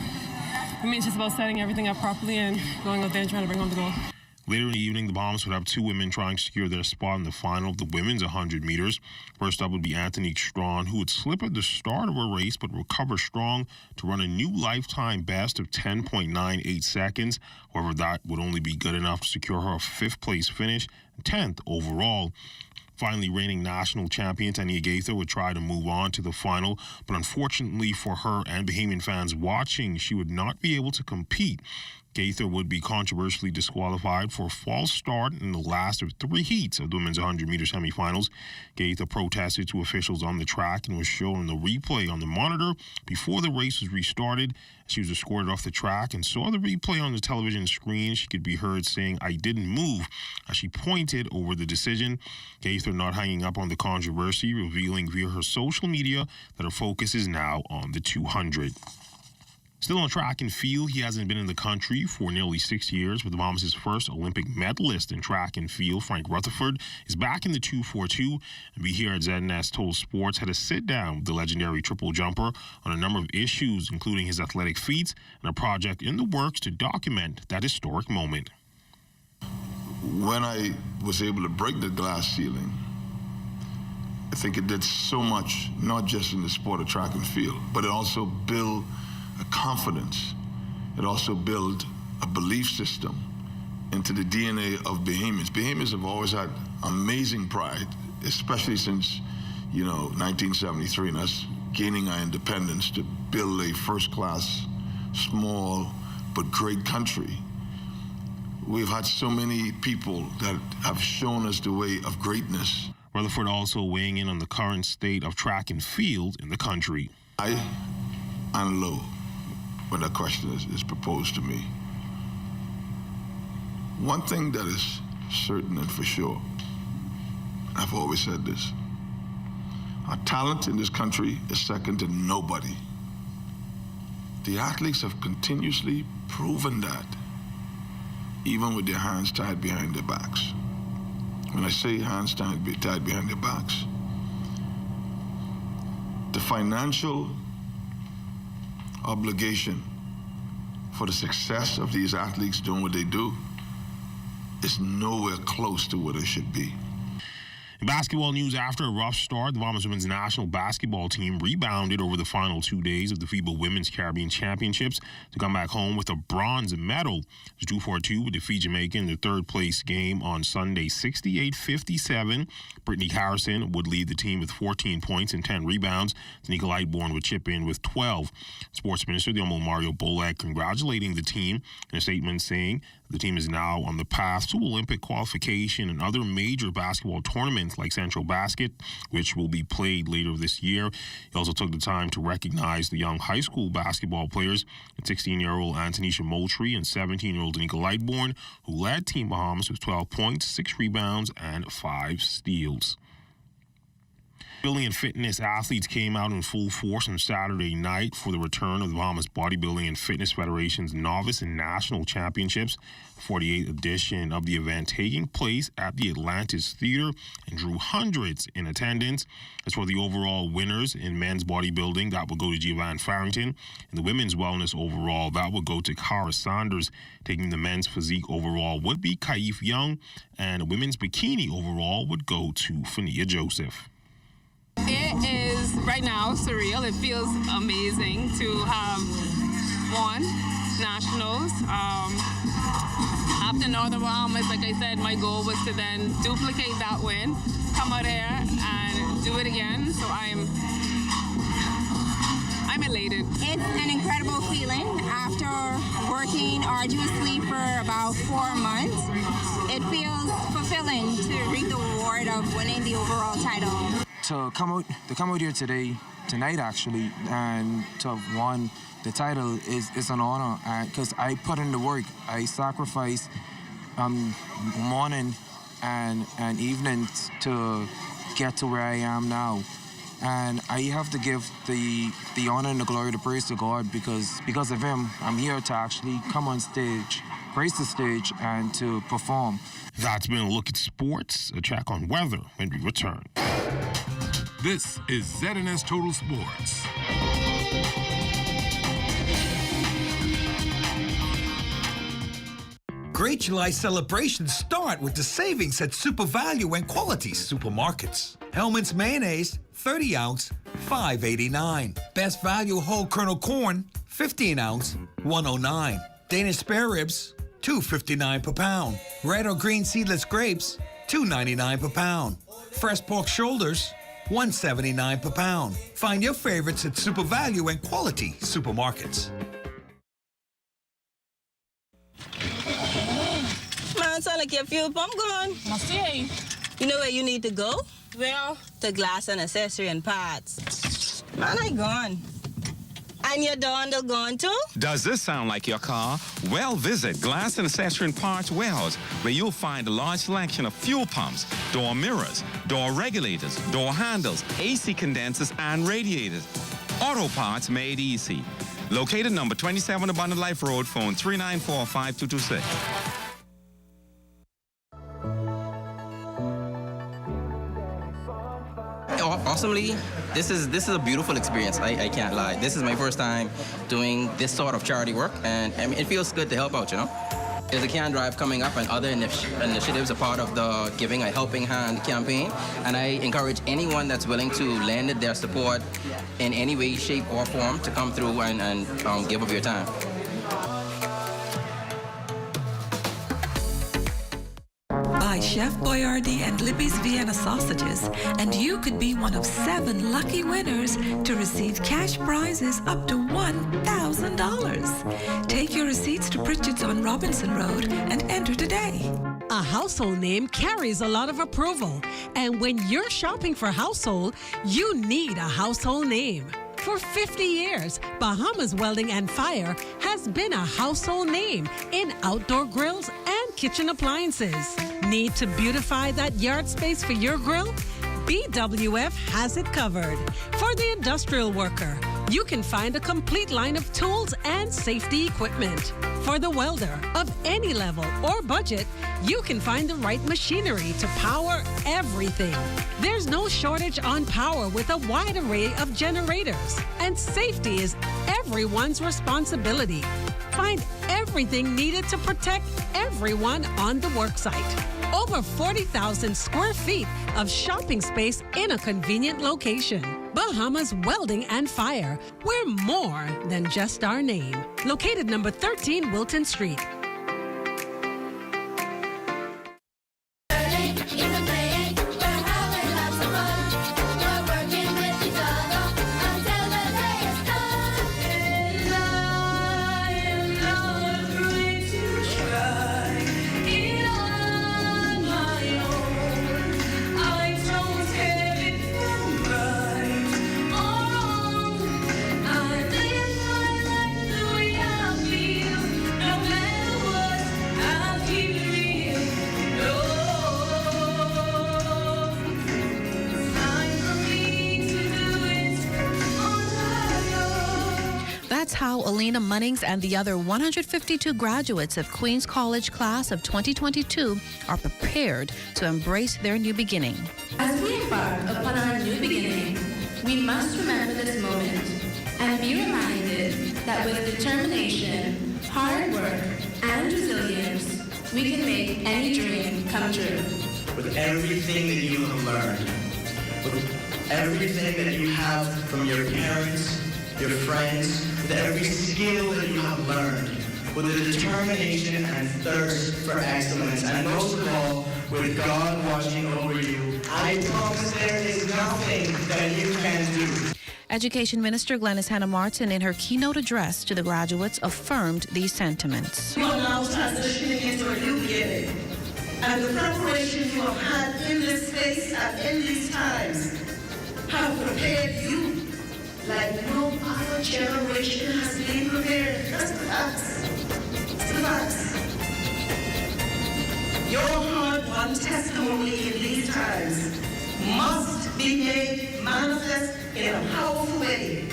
for me, it's just about setting everything up properly and going out there and trying to bring home the gold. Later in the evening, the Bahamas would have two women trying to secure their spot in the final of the women's 100 meters. First up would be Antonique Strawn, who would slip at the start of her race but recover strong to run a new lifetime best of 10.98 seconds. However, that would only be good enough to secure her a fifth-place finish, 10th overall. Finally, reigning national champion Tania Gaither would try to move on to the final, but unfortunately for her and Bahamian fans watching, she would not be able to compete. Gaither would be controversially disqualified for a false start in the last of three heats of the women's 100-meter semifinals. Gaither protested to officials on the track and was shown in the replay on the monitor before the race was restarted. She was escorted off the track and saw the replay on the television screen. She could be heard saying, "I didn't move," as she pointed over the decision. Gaither not hanging up on the controversy, revealing via her social media that her focus is now on the 200. Still on track and field, he hasn't been in the country for nearly 6 years, but the Bahamas' first Olympic medalist in track and field, Frank Rutherford, is back in the 242, and we here at ZNS Total Sports had a sit-down with the legendary triple jumper on a number of issues, including his athletic feats and a project in the works to document that historic moment. When I was able to break the glass ceiling, I think it did so much, not just in the sport of track and field, but it also built a confidence. It also built a belief system into the DNA of Bahamians. Bahamians have always had amazing pride, especially since, 1973, and us gaining our independence to build a first-class, small, but great country. We've had so many people that have shown us the way of greatness. Rutherford also weighing in on the current state of track and field in the country. I am low when that question is proposed to me. One thing that is certain and for sure, I've always said this, our talent in this country is second to nobody. The athletes have continuously proven that, even with their hands tied behind their backs. When I say hands tied behind their backs, the financial obligation for the success of these athletes doing what they do is nowhere close to what it should be. In basketball news, after a rough start, the Bahamas women's national basketball team rebounded over the final 2 days of the FIBA Women's Caribbean Championships to come back home with a bronze medal. The 242 would defeat Jamaica in the third-place game on Sunday, 68-57. Brittany Harrison would lead the team with 14 points and 10 rebounds. Tanika Lightbourne would chip in with 12. Sports Minister, the Honorable Mario Bolek, congratulating the team in a statement saying the team is now on the path to Olympic qualification and other major basketball tournaments events like Central Basket, which will be played later this year. He also took the time to recognize the young high school basketball players, 16-year-old Antonisha Moultrie and 17-year-old Danica Lightbourne, who led Team Bahamas with 12 points, 6 rebounds, and 5 steals. Bodybuilding and fitness athletes came out in full force on Saturday night for the return of the Bahamas Bodybuilding and Fitness Federation's Novice and National Championships. The 48th edition of the event taking place at the Atlantis Theater and drew hundreds in attendance. As for the overall winners in men's bodybuilding, that will go to Giovanni Farrington. In the women's wellness overall, that will go to Cara Saunders. Taking the men's physique overall would be Kaif Young, and the women's bikini overall would go to Fania Joseph. It is right now surreal. It feels amazing to have won nationals. After Northern Bahamas, like I said, my goal was to then duplicate that win, come out here and do it again. So I'm elated. It's an incredible feeling after working arduously for about 4 months. It feels fulfilling to reap the reward of winning the overall title. To come out here tonight actually, and to have won the title is an honor, because I put in the work. I sacrifice morning and evening to get to where I am now, and I have to give the honor and the glory, the praise to God, because of him, I'm here to actually come on stage, grace the stage, and to perform. That's been a look at sports. A check on weather when we return. This is ZNS Total Sports. Great July celebrations start with the savings at Super Value and Quality Supermarkets. Hellman's Mayonnaise, 30 ounce, $5.89. Best Value Whole Kernel Corn, 15 ounce, $1.09. Danish spare ribs, $2.59 per pound. Red or green seedless grapes, $2.99 per pound. Fresh pork shoulders, $1.79 per pound. Find your favorites at Super Value and Quality Supermarkets. Man, sound like your fuel pump gone. See. You know where you need to go? Well, to Glass and Accessory and Parts. Man, I gone. And your door handle gone too? Does this sound like your car? Well, visit Glass and Accessory and Parts Warehouse, where you'll find a large selection of fuel pumps, door mirrors, door regulators, door handles, AC condensers, and radiators. Auto parts made easy. Located number 27 Abundant Life Road, phone 394-5226. Awesomely, this is a beautiful experience. I can't lie. This is my first time doing this sort of charity work, and I mean, it feels good to help out, you know. There's a can drive coming up, and other initiatives are part of the Giving a Helping Hand campaign, and I encourage anyone that's willing to lend their support in any way, shape, or form to come through and give of your time. Buy Chef Boyardee and Libby's Vienna sausages, and you could be one of 7 lucky winners to receive cash prizes up to $1,000. Take your receipts to Pritchard's on Robinson Road and enter today. A household name carries a lot of approval, and when you're shopping for household, you need a household name. For 50 years, Bahamas Welding and Fire has been a household name in outdoor grills and kitchen appliances. Need to beautify that yard space for your grill? BWF has it covered. For the industrial worker, you can find a complete line of tools and safety equipment. For the welder of any level or budget, you can find the right machinery to power everything. There's no shortage on power with a wide array of generators, and safety is everyone's responsibility. Find everything needed to protect everyone on the worksite. Over 40,000 square feet of shopping space in a convenient location. Bahamas Welding and Fire. We're more than just our name. Located number 13 Wilton Street. That's how Alina Munnings and the other 152 graduates of Queens College class of 2022 are prepared to embrace their new beginning. As we embark upon our new beginning, we must remember this moment and be reminded that with determination, hard work, and resilience, we can make any dream come true. With everything that you have learned, with everything that you have from your parents, your friends, with every skill that you have learned, with the determination and thirst for excellence, and most of all, with God watching over you, I promise there is nothing that you can do. Education Minister Glenys Hannah Martin, in her keynote address to the graduates, affirmed these sentiments. You are now transitioning into a new beginning, and the preparation you have had in this space and in these times have prepared you like no other generation has been prepared. That's the facts. That's the facts. Your hard-won testimony in these times must be made manifest in a powerful way.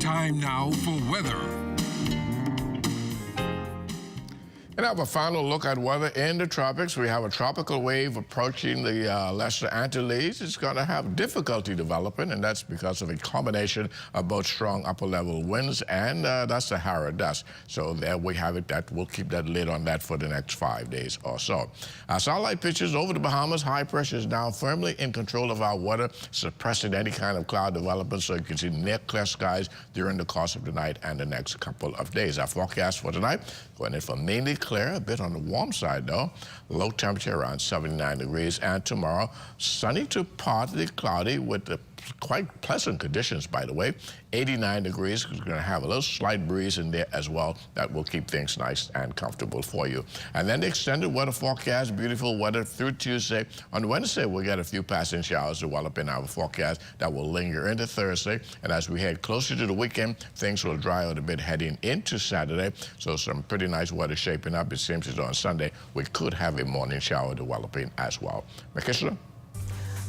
Time now for weather. And have a final look at weather in the tropics. We have a tropical wave approaching the Lesser Antilles. It's going to have difficulty developing, and that's because of a combination of both strong upper-level winds and that's Sahara dust. So there we have it. That we'll keep that lid on that for the next 5 days or so. Satellite pictures over the Bahamas. High pressure is now firmly in control of our weather, suppressing any kind of cloud development, so you can see near clear skies during the course of the night and the next couple of days. Our forecast for tonight, going in for mainly clear, a bit on the warm side though. Low temperature around 79 degrees. And tomorrow, sunny to partly cloudy with the quite pleasant conditions, by the way. 89 degrees. We're going to have a little slight breeze in there as well. That will keep things nice and comfortable for you. And then the extended weather forecast, beautiful weather through Tuesday. On Wednesday, we'll get a few passing showers develop in our forecast that will linger into Thursday. And as we head closer to the weekend, things will dry out a bit heading into Saturday. So some pretty nice weather shaping up. It seems as on Sunday, we could have a morning shower developing as well. Makishla?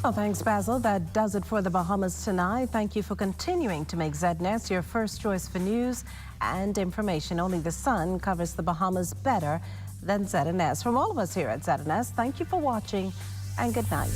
Well, thanks, Basil. That does it for the Bahamas tonight. Thank you for continuing to make ZNS your first choice for news and information. Only the sun covers the Bahamas better than ZNS. From all of us here at ZNS, thank you for watching and good night.